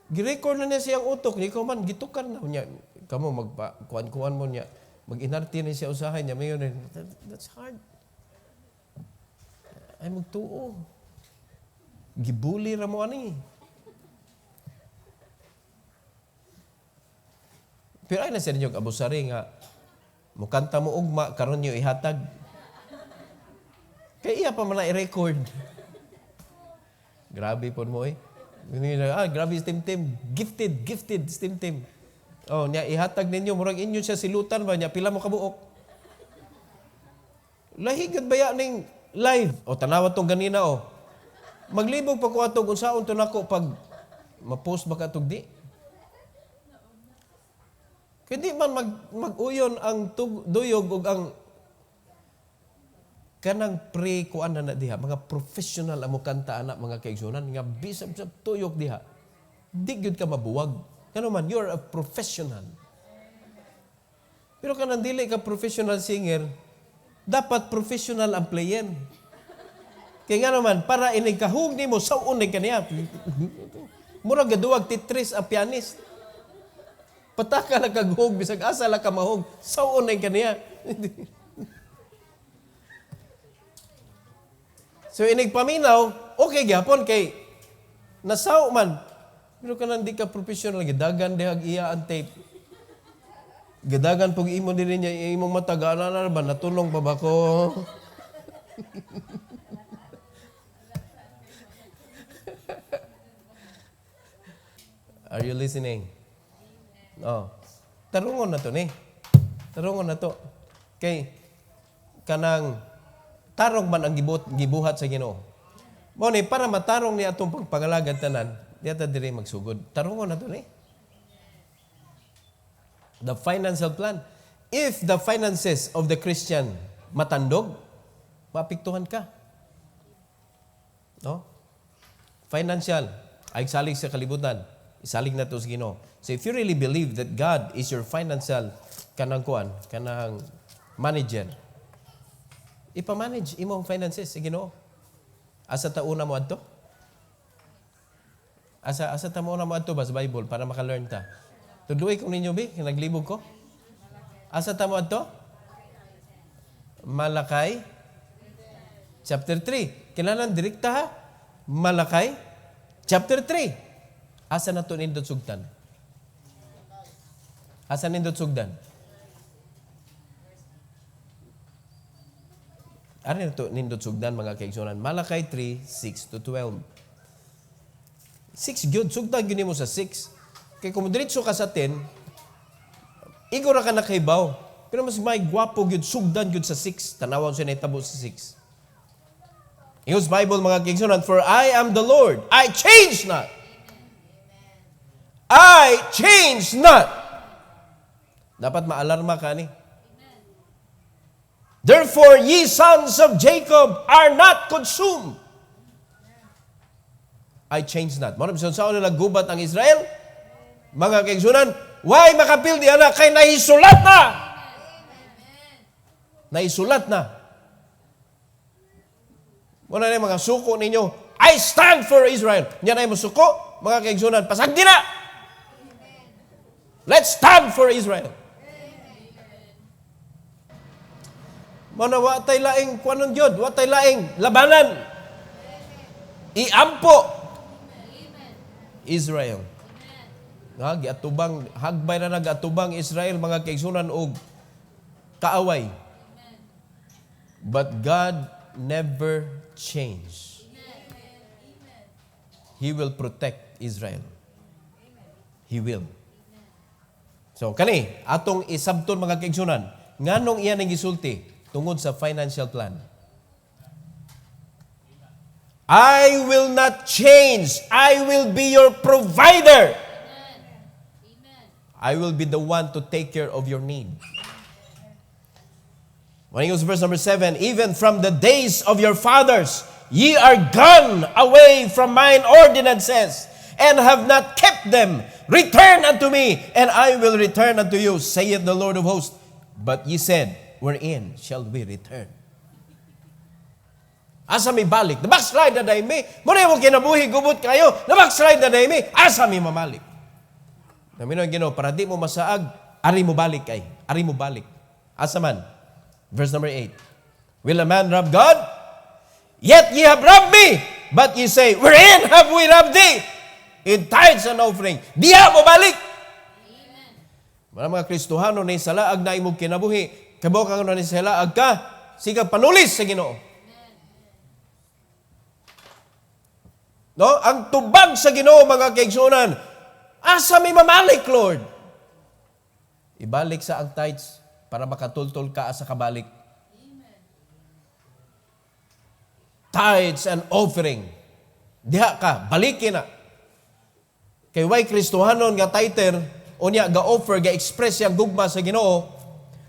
Girecord na niya siyang utok, ni kuman, gitukar na. Niya, kamo, magkuhan-kuhan mo niya, mag-inarti na siya usahay niya, mayon, that's hard. Ay magtuo. Gibuli ra mo ani. Pero ay na sa inyo abusari nga mukanta mo ugma karon niyo ihatag. Kay iya pa man i-record. Grabe po mo eh. Grabe Steam Team. Gifted Steam Team. Oh, niya ihatag ninyo murag inyo siya silutan ba niya pila mo kabuok. Lahigad baya ning live. O tanawa tong ganina o. Maglibog pa ko atong unsaon to nako pag ma-post ba ka di. Kaya di man mag-uyon ang duyog ug ang kanang kuan na diha mga professional amo kanta anak mga kaigsunan nga bisag sa tuyok diha. Di gyud ka mabuwag. Kano man you're a professional. Pero kanang dili ka professional singer, dapat professional ang player. Kaya nga naman, para inigkahug ni mo, saunin ka niya. Murag gaduwag titris ang pianist. Pataka lang kaghug, bisag asa lang ka mahug, saunin ka niya. So inigpaminaw, okay gyapon kay nasaw man. Pero kanang di ka professional, gidagan dihag iya ang tape. Gadagan pag imo din niya, imong matagana na ba, natulong pa ba ko? Are you listening? Oh. Tarungon na to ni. Tarungon na to. Kay, kanang, tarong man ang gibuhat sa Ginoo. Mo ni, para matarong niya itong pagpangalagad tanan, diya ta diri magsugod. Tarungon na to ni. The financial plan. If the finances of the Christian matandog, mapiktuhan ka. No? Financial. Ay salig sa kalibutan. Isalig na to sa Ginoo. So if you really believe that God is your financial kanang manager, ipamanage imong finances sa Ginoo. Asa ta una mo adto? Asa ta mo una mo adto ba sa Bible para maka-learn ta? Tudloy kung ninyo bi, naglibog ko. Asa ta mo adto? Malakay chapter 3. Kinahanglan direkta ha? Malakay chapter 3. Asa na to nindot sugdan? Asa nindot sugdan? Ano na to nindot sugdan mga kaigsunan? Malakay 3, 6 to 12. 6 gyud, sugdan gyud mo sa 6. Kaya kung diretso ka sa 10, igo ra ka nakaibaw. Pero mas may gwapo gyud, sugdan gyud sa 6. Tanawan siya na itabo sa 6. Use Bible mga kaigsunan, for I am the Lord, I change not. I change not. Dapat maalarma ka ni. Therefore, ye sons of Jacob are not consumed. I change not. Mano bisan sa nila gubat ang Israel? Mga kaigsunan, why makapildi anak kay nahisulat na. Naisulat na. Muna na mga suko ninyo, I stand for Israel. Yan ay mo suko, mga kaigsunan, pasagdi na! Let's stand for Israel. Muna watay laing kuanon gyud, watay laing labanan. Iampo Israel. Nga giatubang hagbay na nagatubang Israel mga kaigsunan og kaaway. But God never changed. He will protect Israel. He will. So kani atong isabton mga kaigsunan, nganong iyan ang gisulti tungod sa financial plan. I will not change. I will be your provider. I will be the one to take care of your need. When he goes verse number 7, even from the days of your fathers, ye are gone away from mine ordinances, and have not kept them. Return unto me, and I will return unto you, saith the Lord of hosts. But ye said, wherein shall we return? Asa mi balik? Nabackslide na dahi mi. Muna yung kinabuhi, gubot kayo. Nabackslide na dahi mi. Asa mi mamalik? Namin ang Ginoo, para di mo masaag, ari mo balik kay. Ari mo balik. Asa man? Verse number 8. Will a man rob God? Yet ye have robbed me. But ye say, wherein have we robbed thee? In tithes and offering. Diya mo balik. Mga Kristohano na isalaag na imong kinabuhi. Kabaw ka na isalaag ka. Sige panulis sa Ginoo. No? Ang tubag sa Ginoo mga kaigsunan. Asa may mamalik, Lord? Ibalik sa ang tithes para makatultol ka sa kabalik. Tithes and offering. Diha ka, balikin na. Kay way Kristohanon nga tither, unya ga-offer, ga-express yang gugma sa Ginoo,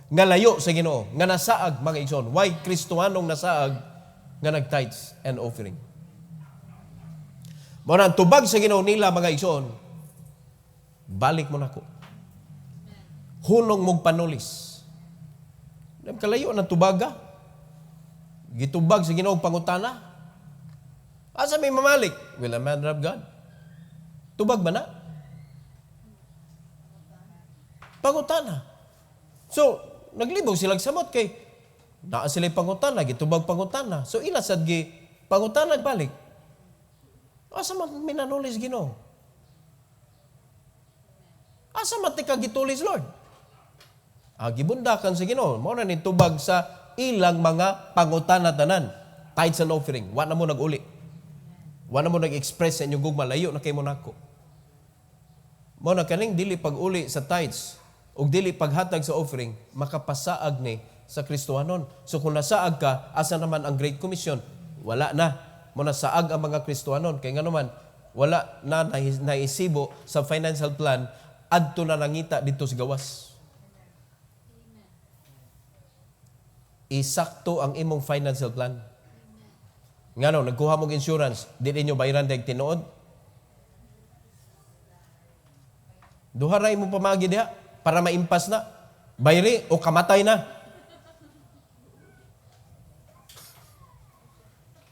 nga layo sa Ginoo, nga nasaag mga igsoon. Way Kristohanong nasaag nga nag-tithes and offering. Muna ang tubag sa Ginoo nila mga igsoon, balik mo na ko. Hunong mong panulis. Kalayo ng tubaga. Gitubag sa Ginoo pangutana. Asa may mamalik? Will a man rob God? Tubag ba na? Pangutana. So, naglibog silang samot kay naa sila pangutana, gitubag pangutana. So, ilasad gi pangutana balik. Asa man minanulis Ginoo? Asa man tika gitulis, Lord? Gibundakan sa Ginoo. Mao na ni tubag sa ilang mga pangutana tanan. Tithes and offering. Wa na mo nag-uli. Wa na mo nag-express sa inyong gugma. Layo na kay mo nako. Mao na kaning dili pag-uli sa tithes ug dili paghatag sa offering, makapasaag ni sa Kristohanon. So kung nasaag ka, asa naman ang Great Commission? Wala na. Mo nasaag ang mga Kristohanon. Kaya nga naman, wala na naisibo sa financial plan adto na nangita dito sa gawas. Isakto ang imong financial plan. Ngano, nagkuha mong insurance, di ninyo bayaran dahil tinuod? Duharay mo pamagi diha para maimpas na. Bayri o kamatay na.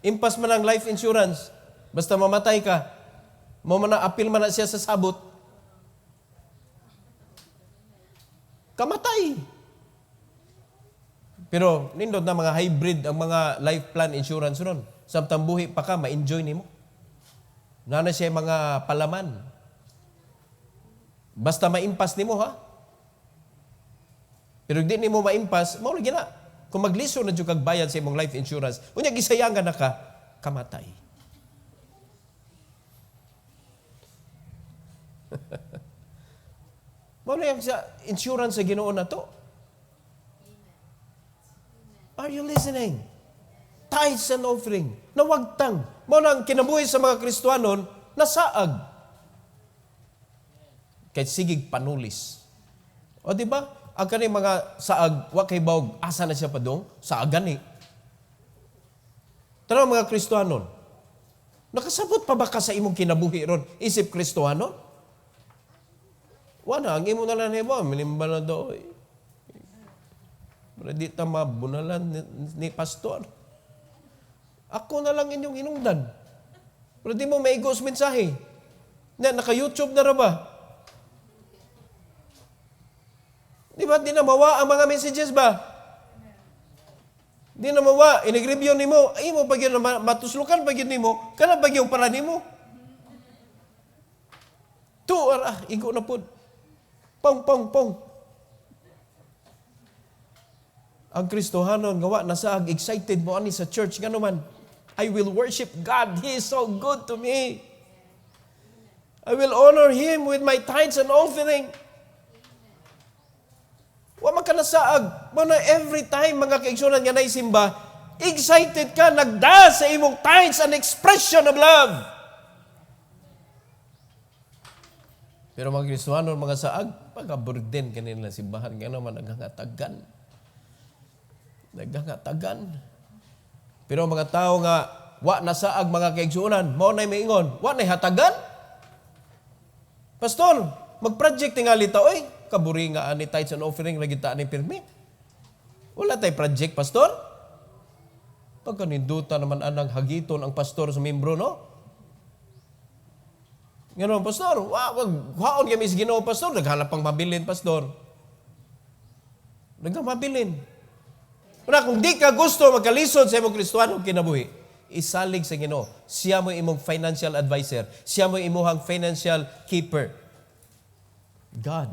Impas man ang life insurance. Basta mamatay ka, mo man na apil man na siya sa sabot. Kamatay. Pero nindot na mga hybrid ang mga life plan insurance ron. Samtang buhi pa ka, ma-enjoy nimo. Nana siya mga palaman. Basta maimpas nimo ha. Pero di nimo maimpas, mao lagi na. Kung magliso na jud kag bayad sa imong life insurance, unya gisayangan na ka, kamatay. Mao na sa insurance sa Ginoo na to. Are you listening? Tithes and offering. Nawagtang. Mao na ang kinabuhi sa mga Kristohanon, nasaag. Kay sigig panulis. O di ba? Ang kaning mga saag, wa kay bawg, asa na siya padong? Saagan eh. Tara mga Kristohanon. Nakasabot pa ba ka sa imong kinabuhi ron? Isip Kristohanon? Wala, ang imo na lang hebo, minimba na daw. Di ta mabunalan ni pastor. Ako na lang inyong inungdan. Pero di mo maigos mensahe. Naka-YouTube na ra ba? Di ba? Di na mawa ang mga messages ba? Di na mawa. Inag-review ni mo. Ay mo pag yun, matuslukan pag yun ni mo. Kana pag yung para ni mo. Igo na po. Pong. Ang Kristohanon, gawa, nasaag, excited mo ani sa church. Nga naman, I will worship God. He is so good to me. I will honor Him with my tithes and offering. Wa man ka nasaag. Mana every time mga kaigsunan nga naisimba, excited ka, nagda sa imong tithes an expression of love. Pero mga Kristohanon, mga saag, pagka-burden kanila simbahan, nga naman naghangatagan. Pero mga tao nga, wa nasaag mga kaigsunan, mao na maingon, wa na hatagan. Pastor, mag-project tingali ta, oy, kaburi nga ani tithes and offering, nagita ni pirmi. Wala tay project, pastor. Pagkaninduta naman anang hagiton ang pastor sa membro, no? Ngayon, pastor, waon kami sa Ginoo, pastor, naghanap pang mabilin, pastor. Nagmabilin. Una, kung di ka gusto magkalisod sa imong Kristohano kinabuhi, isalig sa Ginoo. Siya mo imong financial advisor. Siya mo imong financial keeper. God.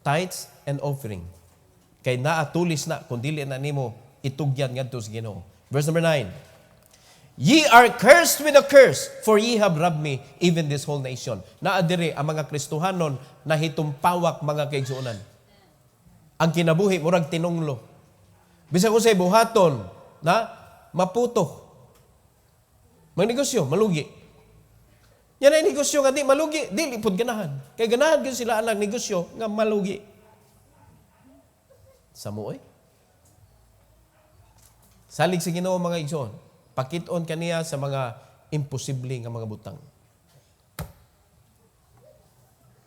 Tithes and offering. Kay naatulis na, kung dili na nimo, itugyan ngadto sa Ginoo. Verse number 9. Ye are cursed with a curse, for ye have robbed me, even this whole nation. Naadiri ang mga Kristohanon na hitumpawak mga kaigsuonan. Ang kinabuhi, murag tinunglo. Bisa ko sa buhaton, na maputo. Magnegosyo, malugi. Yan ay negosyo nga di malugi, di lipod ganahan. Kaya ganahan ko sila ang negosyo nga malugi. Samuoy. Salig sa Ginoo mga igsoon. Pakit-on kaniya sa mga imposible nga mga butang.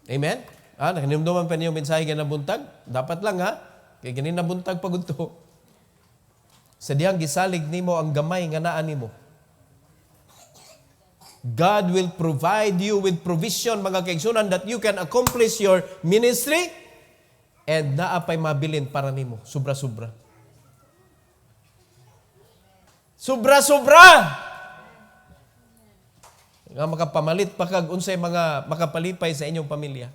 Amen? Nakinimduman pa niyo mensahe nga nabuntag? Dapat lang ha? Kaya ganin nabuntag pagunto. Sa diyang gisalig nimo ang gamay nga naa nimo. God will provide you with provision, mga kaigsunan, that you can accomplish your ministry and naapay mabilin para nimo. Sobra-sobra. Sobra-sobra! Nga makapamalit pa kag unsay mga makapalipay sa inyong pamilya.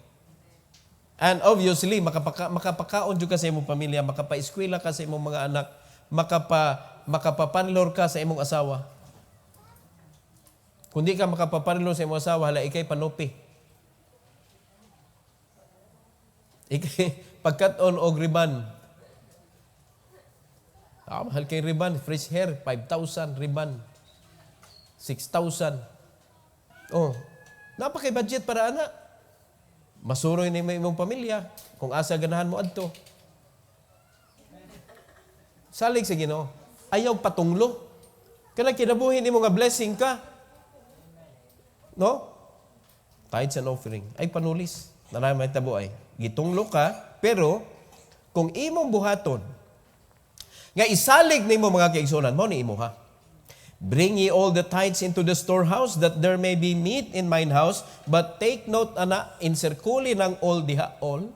And obviously, makapakaon jud ka sa imong pamilya, makapa-eskwela ka sa imong mga anak, makapapanlor ka sa imong asawa. Kung di ka makapapanlor sa imong asawa, hala ikay panupi. Ikay pagkat-on og riban. Mahal kay riban, fresh hair, 5,000 riban. 6,000. Oh, napakay budget para anak. Masuroy ni imong pamilya kung asa ganahan mo adto. Salig sa Ginoo. Ayaw patunglo. Kana kinabuhi nimo nga blessing ka. No? Tithes and offering. Ay panulis. Nanay tabo ay. Gitunglo ka, pero kung imong buhaton nga isalig nimo mga kaigsunan mo ni imo ha. Bring ye all the tithes into the storehouse, that there may be meat in mine house, but take note, ana, insirkuli ng all diha, all.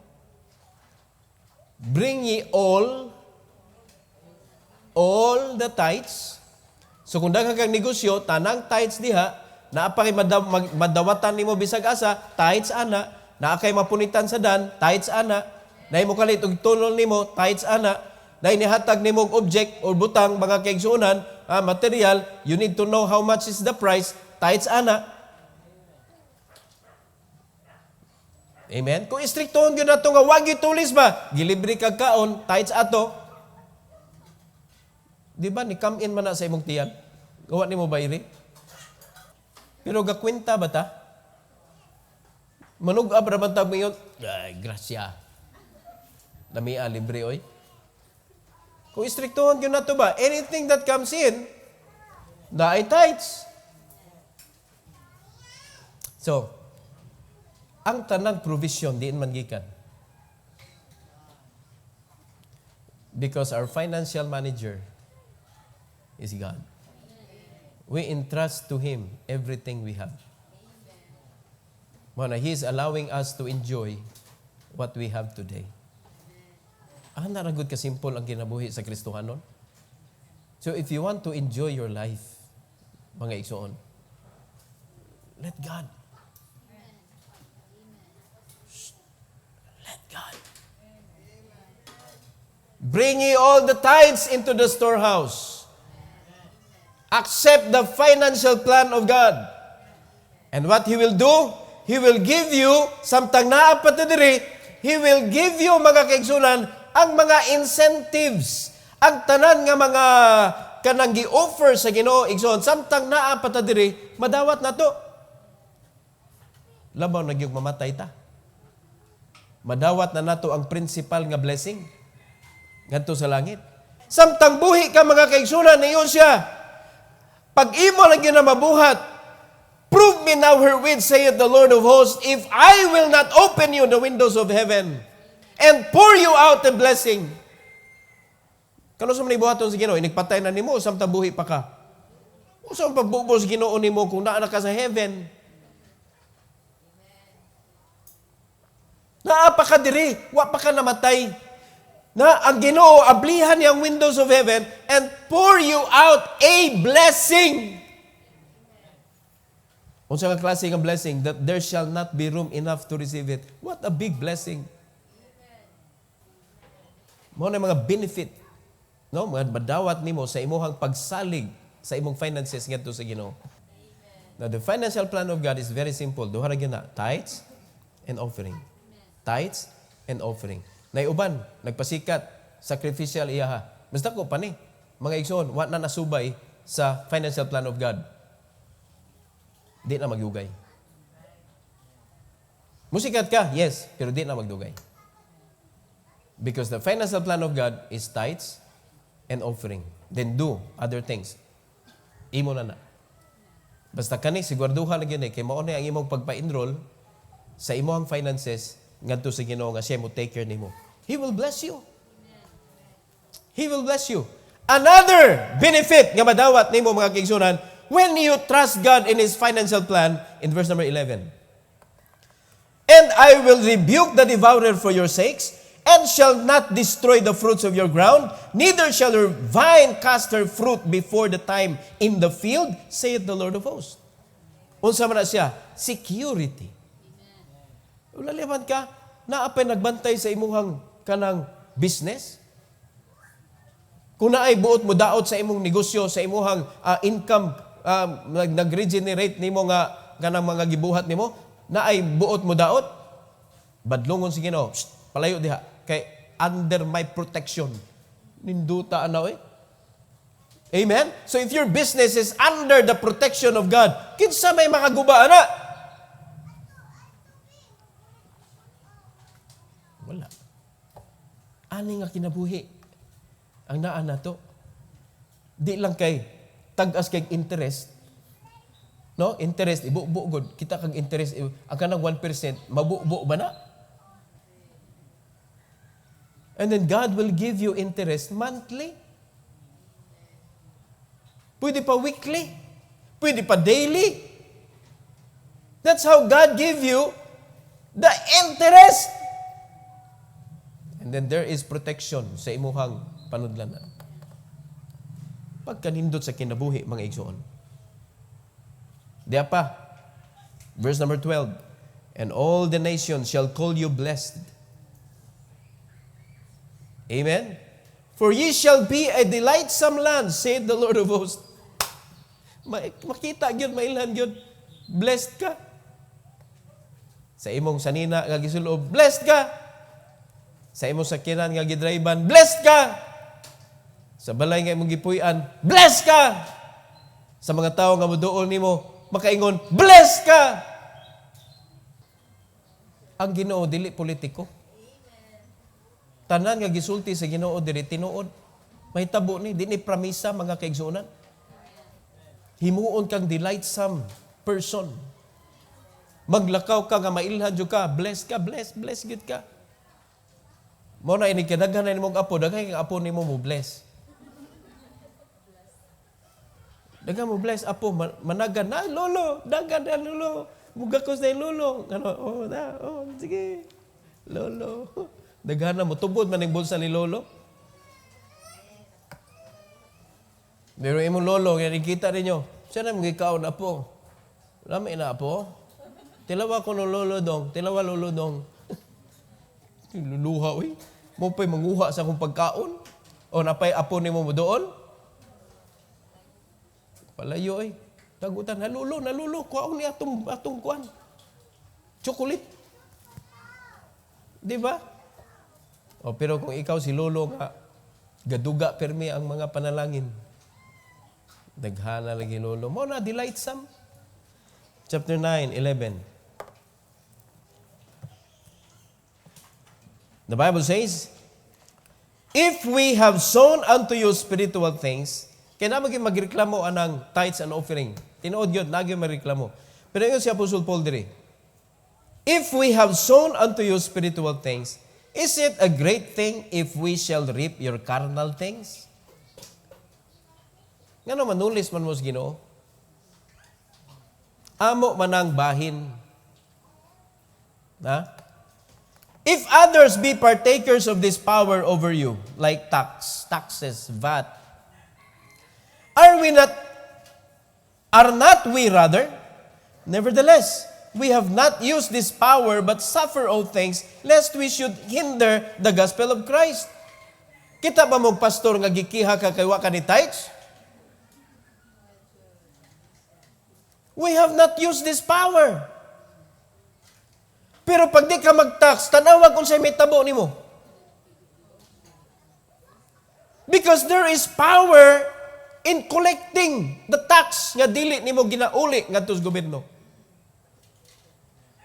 Bring ye all the tithes. So kung daghang kang negosyo, tanang tithes diha, naapay madawatan nimo bisag asa, tithes ana, naakay mapunitan sa dan, tithes ana, naay mo kalit og tulol nimo, tithes ana, na inihatag ni mong object or butang, mga kaigsunan, material, you need to know how much is the price, tithes ana. Amen? Kung istriktoon yun na ito nga, wag itulis ba? Gilibre kag kaon, tithes ato. Di ba, ni come in man na sa imong tiyan? Gawa ni mo ba iri? Pero gakwenta ba ta? Manugab raman tag ngayon, ay, grasya. Lamia, libre, oy. Kung istriktuhan yun na ito ba, anything that comes in, na ay tithes. So, ang tanang provision, diin man gikan. Because our financial manager is God. we entrust to Him everything we have. Mana, He is allowing us to enjoy what we have today. Naragod ka simple ang kinabuhi sa Kristohanon. So if you want to enjoy your life, mga igsoon, let God. Let God. Bring ye all the tithes into the storehouse. Accept the financial plan of God. And what He will do, He will give you, samtang naapat na diri, He will give you, mga kaigsunan, ang mga incentives, ang tanan nga mga kanang gi-offer sa Ginoo, igsoon, samtang naapat na diri, madawat na to. Labaw na gyud mamatay ta. Madawat na nato ang principal nga blessing ngadto sa langit. Samtang buhi ka, mga kaigsunan, niyon siya. Pag imo lang yun na mabuhat, prove me now herewith, saith the Lord of hosts, if I will not open you the windows of heaven and pour you out a blessing. Kano sa manibuhaton sa Ginoo, inigpatay na nimo, samtang buhi pa ka. O sa pagbubo sa Ginoo nimo kung naa ka sa heaven. Naa pa ka diri, wa pa ka namatay. Na ang Ginoo ablihan niyang windows of heaven and pour you out a blessing. Unsa nga klase nga blessing? That there shall not be room enough to receive it. What a big blessing. Mo na mga benefit, no? Mga badawat nimo sa imong pagsalig sa imong finances ngadto sa Ginoo. Now the financial plan of God is very simple. Duha ra gyud na, tithes and offering. Tithes and offering. Nay uban nagpasikat, sacrificial iyaha. Basta ko pa ni mga igsoon, wa na nasubay sa financial plan of God. Di na magdugay. Musikat ka? Yes, pero di na magdugay. Because the financial plan of God is tithes and offering. Then do other things. Imo na. Basta kani, siguraduhan na gini, kay mao na ang imong pagpa-enroll sa imong finances ngadto sa Ginoo nga siya mo take care nimo. He will bless you. He will bless you. Another benefit nga madawat nimo, mga kaigsunan, when you trust God in His financial plan, in verse number 11. And I will rebuke the devourer for your sakes, and shall not destroy the fruits of your ground, neither shall your vine cast her fruit before the time in the field, saith the Lord of hosts. Unsa man na siya? Security. Ulaliman ka, naapay nagbantay sa imuhang kanang business? Kung naay buot mo daot sa imong negosyo, sa imuhang income, nag-regenerate nimo nga kanang mga gibuhat nimo, naay buot mo daot, badlongon si Ginoo, palayo diha, kay under my protection. Ninduta anaw eh. Amen? So if your business is under the protection of God, kinsa may makaguba ana? Wala. Ani nga kinabuhi ang naa nato. Di lang kay tag-as kay interest. No? Interest, ibu-bu god. Kita kag interest, ang kanang 1%, mabu-bu ba na? And then God will give you interest monthly. Pwede pa weekly. Pwede pa daily. That's how God give you the interest. And then there is protection sa imuhang panudlanan. Pagkanindot sa kinabuhi, mga igsoon. Diya pa, verse number 12, and all the nations shall call you blessed. Amen? For ye shall be a delightsome land, saith the Lord of hosts. Makita yun, mailhan yun. Blessed ka. Sa imong sanina nga gisulob, blessed ka. Sa imong sakinan nga gidriban, blessed ka. Sa balay nga imong gipuy-an, blessed ka. Sa mga tao nga moduol nimo, makaingon, blessed ka. Ang Ginoo dili politiko. Tanan nga gisulti sa Ginoo diri tinuod. Mahitabo ni, di ni pramisa, mga kaigsunan. Himuon kang delightsome person. Maglakaw ka nga mailhan jud ka, blessed ka, blessed good ka. Mao na ini kadaghan na nimong apo, daghan kang apo nimo mo bless. Dagan mo bless apo managan na lolo, dagan na lolo. Mugakos na yung lolo. Ano, sige. Lolo. Dagan na mo tubod man ning bulsa ni lolo. Pero imong lolo, kaya nakikita ninyo, siya na magikaw na po. Lami na po. Tilawa ko no lolo dong. Tilawa lolo dong. Luluha, uy. Mo pa'y manguha sa akong pagkaon? O napay apo ni mo doon? Palayo, ay. Tagutan, nalulo. Kuhaon ni atong kuhan. Chocolate. Di ba? O, pero kung ikaw si lolo nga, gaduga permi ang mga panalangin. Daghana lagi lolo. Mo na, delightsome. Chapter 9:11. The Bible says, if we have sown unto you spiritual things, kaya na magreklamo anang tithes and offering. Tinuod yun, lagi magreklamo. Pero yun si Apostle Paul diri. If we have sown unto you spiritual things, is it a great thing if we shall reap your carnal things? Nga naman, manulis man mo sa Ginoo. Amo manang bahin. Ha? If others be partakers of this power over you, like taxes, VAT, are not we rather? Nevertheless, we have not used this power, but suffer all things, lest we should hinder the gospel of Christ. Kita ba mong pastor nga gikiha ka kay wa ka ni tithes? We have not used this power. Pero pag di ka mag-tax, tanawag kung sa'y may tabo ni mo. Because there is power in collecting the tax nga dili ni mo ginauli nga tos gobyerno.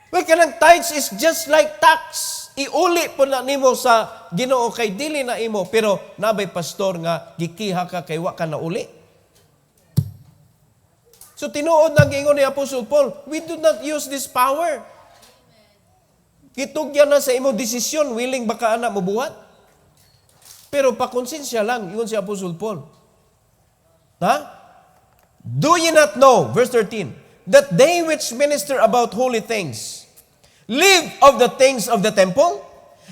Well, kanang tithes is just like tax. Iuli po na nimo sa Ginoo kay dili na imo, pero nabay pastor nga gikiha ka kay wa ka na uli. So tinuod nang ingon ni Apostle Paul, we do not use this power. Kitugyan na sa imong desisyon, willing baka anak mo buhat? Pero pakonsensya lang, ingon si Apostle Paul. Ha? Do ye not know, verse 13, that they which minister about holy things live of the things of the temple,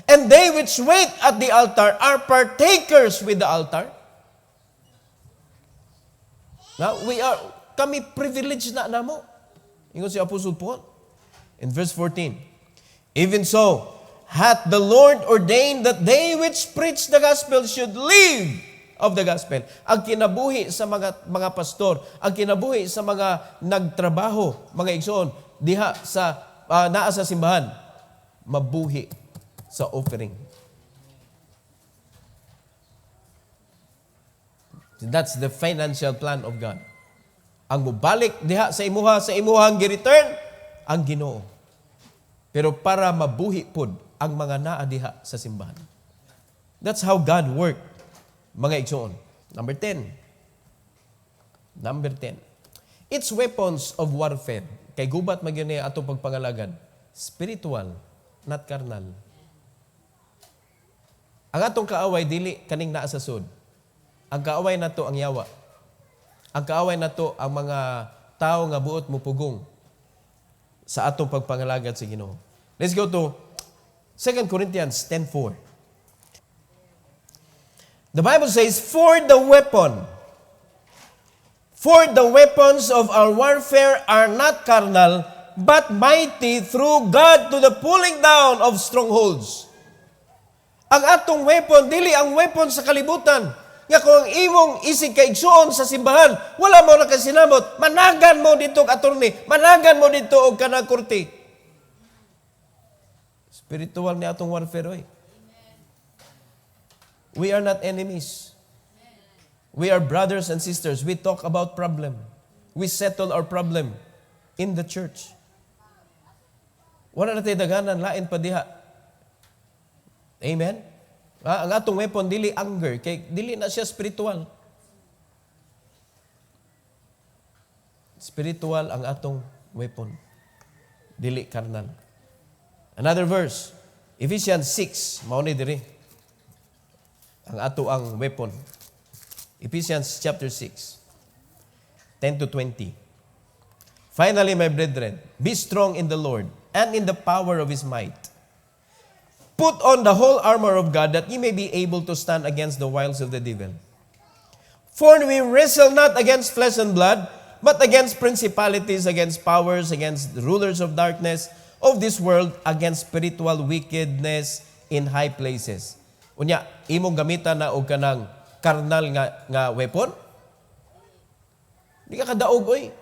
and they which wait at the altar are partakers with the altar? Now, kami privileged na namo. Ingon si Apostle Paul. In verse 14, even so, hath the Lord ordained that they which preach the gospel should live of the gospel. Ang kinabuhi sa mga pastor, ang kinabuhi sa mga nagtrabaho, mga igsoon, diha sa naa sa simbahan, mabuhi sa offering. That's the financial plan of God. Ang mubalik diha sa imuhang gi-return ang Ginoo. Pero para mabuhi pod ang mga naa diha sa simbahan. That's how God worked, mga igsoon. Number 10. It's weapons of warfare. Kay gubat magyud niya atong pagpangalagan. Spiritual, not carnal. Ang atong kaaway dili kaning naa sa sud. Ang kaaway nato ang yawa. Ang kaaway nato ang mga tao nga buot mo pugong sa atong pagpangalagad sa Ginoo. Let's go to 2 Corinthians 10:4. The Bible says, For the weapons of our warfare are not carnal, but mighty through God to the pulling down of strongholds. Ang atong weapon, dili ang weapon sa kalibutan. Nga kung ang imong isig kaigsuon sa simbahan, wala mo na kasinamot, managan mo dito og attorney, managan mo dito og kanang korte. Spiritual ni atong warfare, oy. We are not enemies. We are brothers and sisters. We talk about problem. We settle our problem in the church. Wala na tayo daganan, lain pa diha. Amen? Ang atong weapon, dili anger. Kay dili na siya spiritual. Spiritual ang atong weapon. Dili carnal. Another verse. Ephesians 6. Mao ni diri. Ang ato ang weapon. Ephesians chapter 6. 10 to 20. Finally, my brethren, be strong in the Lord and in the power of His might. Put on the whole armor of God that ye may be able to stand against the wiles of the devil. For we wrestle not against flesh and blood, but against principalities, against powers, against the rulers of darkness of this world, against spiritual wickedness in high places. Unya, imong gamitan na og kanang karnal nga weapon? Di ka kadaog, oy.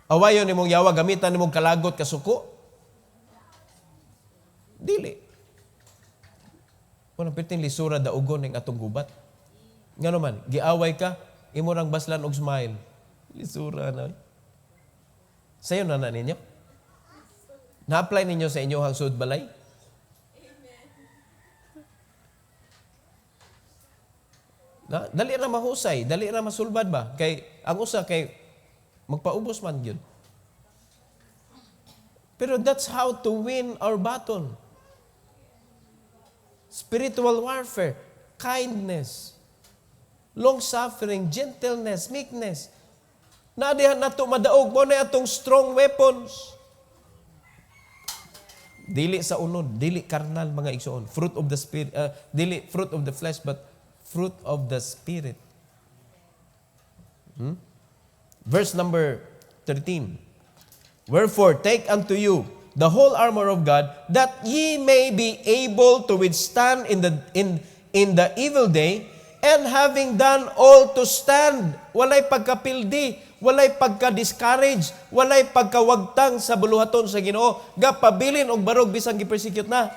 Awayon nimong yawa, gamitan nimong kalagot kasuko? Dili. Kung napiting lisura daogon ng atong gubat. Nga naman, giaway ka, imo rang baslan og smile. Lisura na. Sayo na ninyo? Na-apply ninyo sa inyong sud balay? Na, dali ra mahusay, dali ra masulbad ba? Kay ang usa kay magpaubos man yun. Pero that's how to win our battle. Spiritual warfare, kindness, long-suffering, gentleness, meekness. Nadihan na ito madaog mo na itong strong weapons. Dili sa unod, dili karnal mga igsoon. Fruit of the spirit, dili fruit of the flesh, but fruit of the spirit. Verse number 13. Wherefore, take unto you the whole armor of God, that ye may be able to withstand in the evil day, and having done all to stand. Walay pagkapildi, walay pagka-discourage, walay pagkawagtang sa buluhaton sa Ginoo, gapabilin og barog bisang gi-persecute na.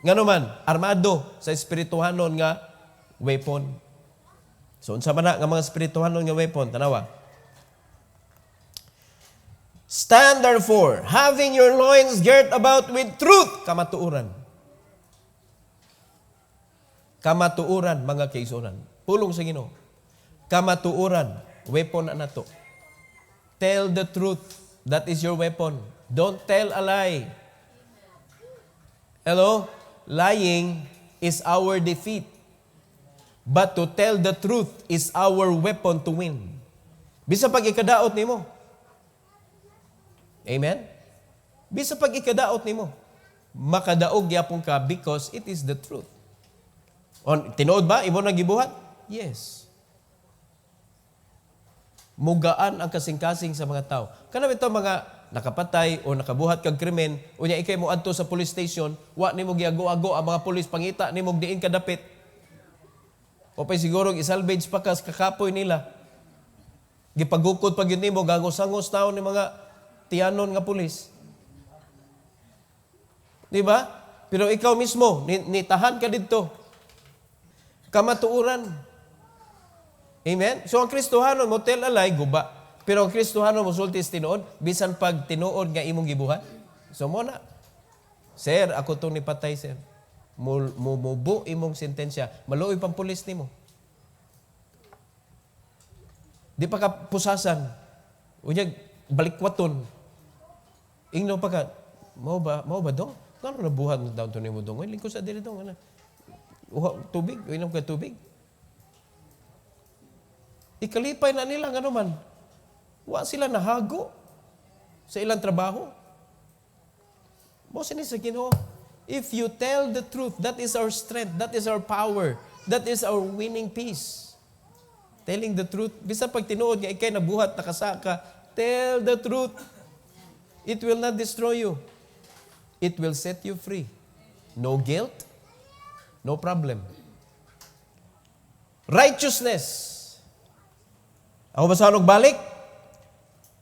Ngano man, armado sa espirituhanon nga weapon. So unsa man na nga mga espirituhanon nga weapon, tanawa. Stand therefore, having your loins girt about with truth, kamatuuran. Kamatuuran, mga kaigsuonan. Pulong sa Ginoo. Kamatuuran, weapon na nato. Tell the truth. That is your weapon. Don't tell a lie. Hello? Lying is our defeat. But to tell the truth is our weapon to win. Bisa pag ikadaot nimo. Amen? Bisa pag ikadaot nimo, makadaog yapon ka because it is the truth. Tinuod ba? Imo nang gibuhat? Yes. Mugaan ang kasing-kasing sa mga tao. Kanang ito mga nakapatay o nakabuhat kag krimen, unya ikay mo adto sa police station, wa nimo giago-ago ang mga pulis pangita nimo diin kadapit. O pay siguro isalvage pa kas kakapoy nila. Gipagukod pag yun nimo gangos-angos taon ni mga tiyanon nga pulis. Di ba? Pero ikaw mismo, nitahan ka dito. Kamatuuran. Amen? So ang Kristohanon mo tell a lie, guba. Pero ang Kristohanon mo sultis tinuod, bisan pag tinuod nga imong gibuhat. So mo na. Sir, ako itong nipatay, sir. Mubo imong sentensya. Maluoy pang pulis nimo. Di pa ka pusasan. Unyag, balikwaton. Ingno pa ka, mau ba dong? Kano na buhat ng taon to ni mo dong? Lingko sa diri dong. Tubig, inom ka tubig. Ikalipay na nila, ano man. Wa sila nahago sa ilang trabaho. Mo sinis sa Ginoo. If you tell the truth, that is our strength, that is our power, that is our winning peace. Telling the truth. Bisa pag tinuod nga ikay nabuhat, nakasaka, tell the truth. It will not destroy you. It will set you free. No guilt, no problem. Righteousness. Ako basahan og balik?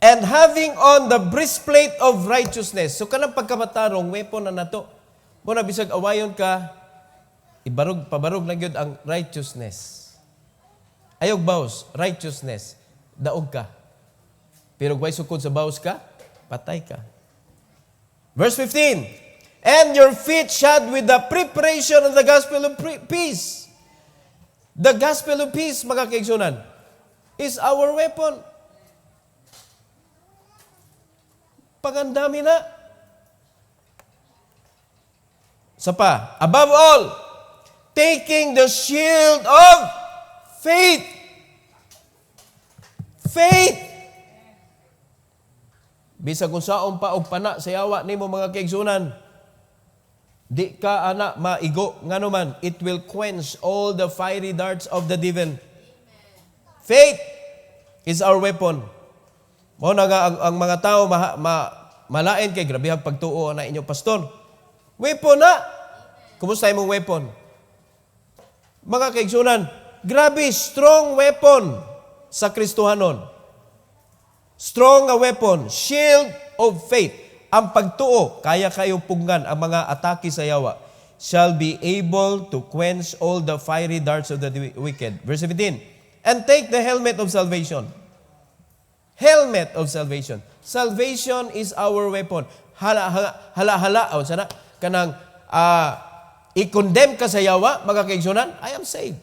And having on the breastplate of righteousness. So kanang pagkamatarong, weapon na nato. Muna bisag awayon ka, pabarog lang yun ang righteousness. Ayog baos, righteousness. Daog ka. Pero kung sukod sa baos ka, patay ka. Verse 15. And your feet shod with the preparation of the gospel of peace. The gospel of peace, mga kaigsunan, is our weapon. Pagandami na. Sa pa, above all, taking the shield of faith. Faith! Bisag kung saon pa og pana sa yawa nimo mga kaigsunan, di ka ana maigo nganuman, it will quench all the fiery darts of the devil. Faith is our weapon. Mao na nga ang mga tao malain kay grabe ang pagtuo na inyo pastor. Weapon na. Kumusta imong weapon? Mga kaigsunan, grabe strong weapon sa Kristohanon. Strong a weapon, shield of faith. Ang pagtuo, kaya kayong punggan ang mga atake sa yawa, shall be able to quench all the fiery darts of the wicked. Verse 17, and take the helmet of salvation. Helmet of salvation. Salvation is our weapon. Hala, o sana, kanang i-condemn ka sa yawa, mga kaigsunan, I am saved.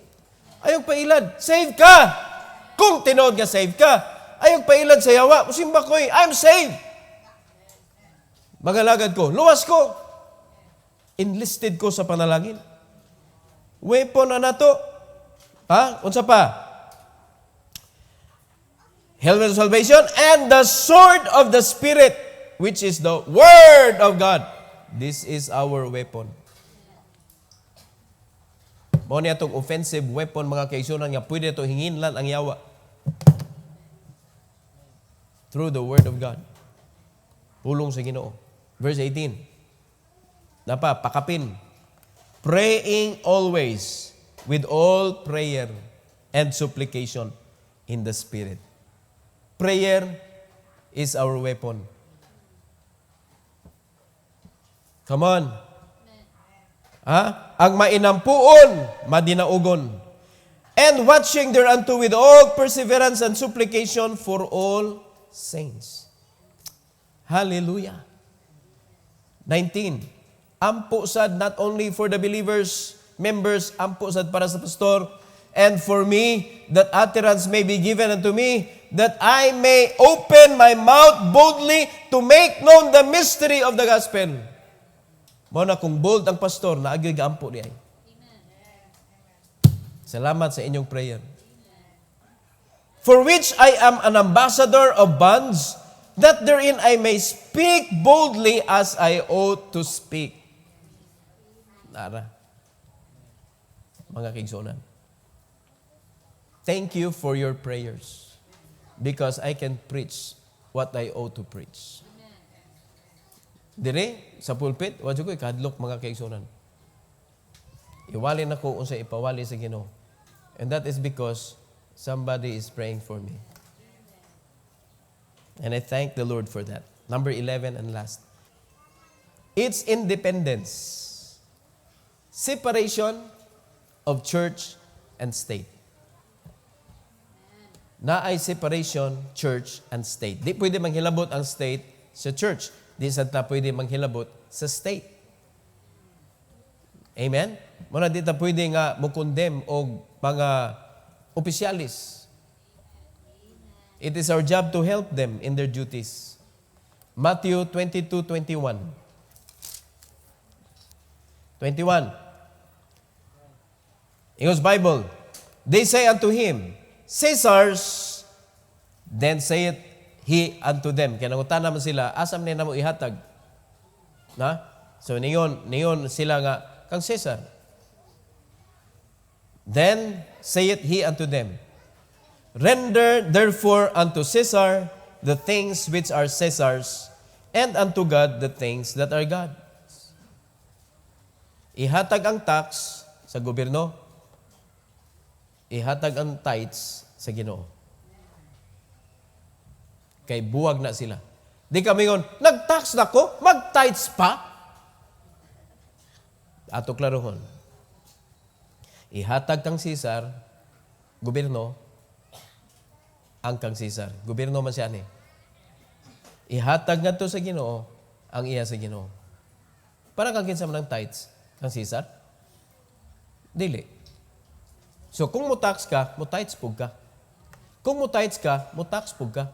Ayong pailad, save ka. Kung tinood nga save ka, ayong pailad sa yawa, musimba ko'y, I am saved. Mga lagad ko, luwas ko. Enlisted ko sa panalangin. Weapon na nato. Unsa pa? Helmet of salvation and the sword of the Spirit, which is the Word of God. This is our weapon. Mao niya itong offensive weapon, mga kaigsunan, nga pwede ito hinginlan ang yawa. Through the Word of God. Pulong sa Ginoo. Verse 18. Pakapin. Praying always with all prayer and supplication in the Spirit. Prayer is our weapon. Come on. Ang mainampuon, madinaugon. And watching thereunto with all perseverance and supplication for all saints. Hallelujah. 19. Ampo sad not only for the believers, members, ampo sad para sa pastor, and for me, that utterance may be given unto me, that I may open my mouth boldly to make known the mystery of the gospel. Mao na kung bold ang pastor, naagyoy gaampo niya. Salamat sa inyong prayer. For which I am an ambassador of bonds, that therein I may speak boldly as I ought to speak. Nara. Mga kaigsunan. Thank you for your prayers, because I can preach what I ought to preach. Dire, sa pulpit, wadyo ko ikadlok mga kaigsunan. Iwali na ko unsa ipawali sa Ginoo. And that is because somebody is praying for me. And I thank the Lord for that. Number 11 and last. It's independence. Separation of church and state. Na ay separation, church and state. Di pwede manghilabot ang state sa church. Di santa pwede manghilabot sa state. Amen? Muna di ta pwede nga mukondem o mga opisyalis. It is our job to help them in their duties. Matthew 22:21. 21. English Bible. They say unto him, Caesar's, then saith he unto them. Kaya nangutan naman sila, asam niya na mo ihatag. Na? So, niyon sila nga, kang Caesar. Then saith he unto them, render therefore unto Caesar the things which are Caesar's, and unto God the things that are God's. Ihatag ang tax sa gobyerno, ihatag ang tithes sa Ginoo. Kay buwag na sila. Di kami ngon, nag-tax na ko, mag-tithes pa. Ato klarohon. Ihatag kang Caesar, gobyerno, ang kang Caesar. Gobyerno man siya ni. Ihatag nga to sa Ginoo, ang iya sa Ginoo. Para kang kinsa man ng tithes, kang Caesar? Dili. So kung mo tax ka, mo tithes pug ka. Kung mo tithes ka, mo tax pug ka.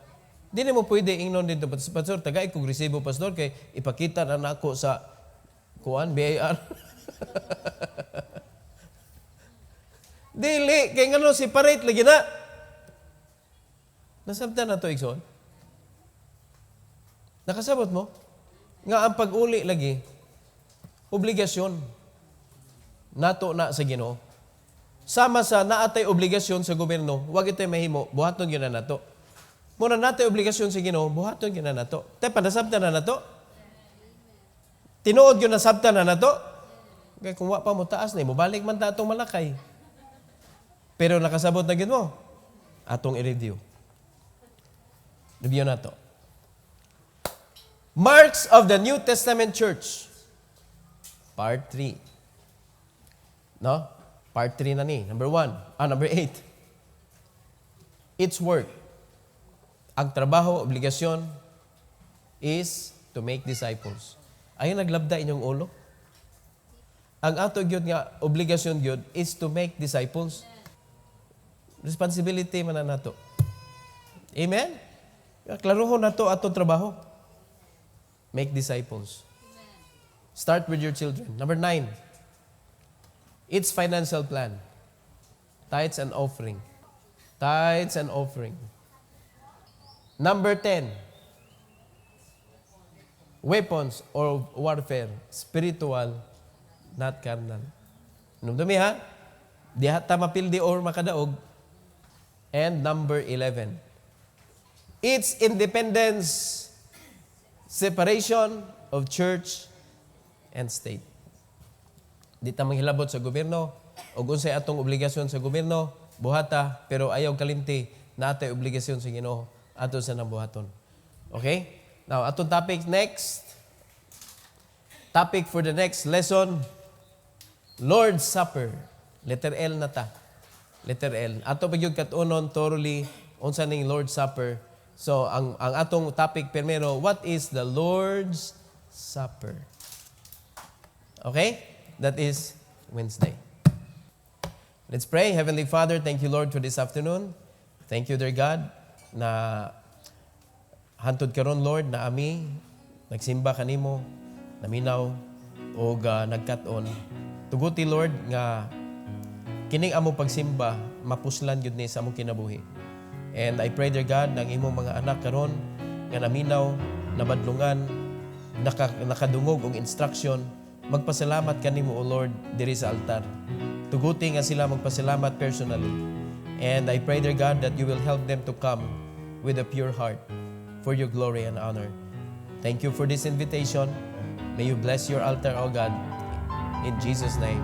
Dili mo pwede ingnon dito, pastor, tagay kong resibo, pastor, kay ipakita na nako sa kuan, BIR. Dili, kay ngano separate lagi na. Nasabtan na to, Igsoon? Nakasabot mo? Nga ang pag-uli lagi, obligasyon nato na sa Ginoo. Sama sa naatay obligasyon sa gobyerno, wag ito'y mahimo, buhaton yun na nato. Muna natay obligasyon sa Ginoo, buhaton yun na nato. Tay, panasabtan na nato? Tinuod yun nasabtan na nato? Kaya kung wa pa mo taas na, mo balik man ta atong malakay. Pero nakasabot na gid mo, atong i-review. Review na to. Marks of the New Testament Church. Part 3. No? Part 3 na ni. Number 8. Its work. Ang trabaho, obligasyon is to make disciples. Ayun naglabda inyong ulo. Ang ato gyud nga obligasyon gyud is to make disciples. Responsibility man na nato. Amen? Klarohon nato atong trabaho. Make disciples. Start with your children. Number 9. Its financial plan. Tithes and offering. Tithes and offering. Number 10. Weapons or warfare. Spiritual, not carnal. Numdumi ha? Di hata mapildi or makadaog. And number 11. Its independence, separation of church and state. Di ta manghilabot sa gobyerno, o unsay atong obligasyon sa gobyerno, buhata, pero ayaw kalimti na atay obligasyon sa Ginoo ato sa nabuhaton. Okay? Now, atong topic next. Topic for the next lesson, Lord's Supper. Letter L na ta. Letter L. Ato pagyud katunon thoroughly unsa ning Lord's Supper. So, ang atong topic primero, what is the Lord's Supper? Okay? That is Wednesday. Let's pray. Heavenly Father, thank you, Lord, for this afternoon. Thank you, dear God, na hantod karon, Lord, na ami nagsimba kanimo, naminaw o nagkat-on. Tuguti, Lord, nga kining amo pagsimba mapuslan gyud ni sa among kinabuhi. And I pray, dear God, ng imong mga anak karon nga naminaw, nabadlungan, nakadungog og instruction, magpasalamat kanimo, O Lord, diri sa altar. Tuguti nga sila magpasalamat personally. And I pray, dear God, that you will help them to come with a pure heart for your glory and honor. Thank you for this invitation. May you bless your altar, O God. In Jesus' name.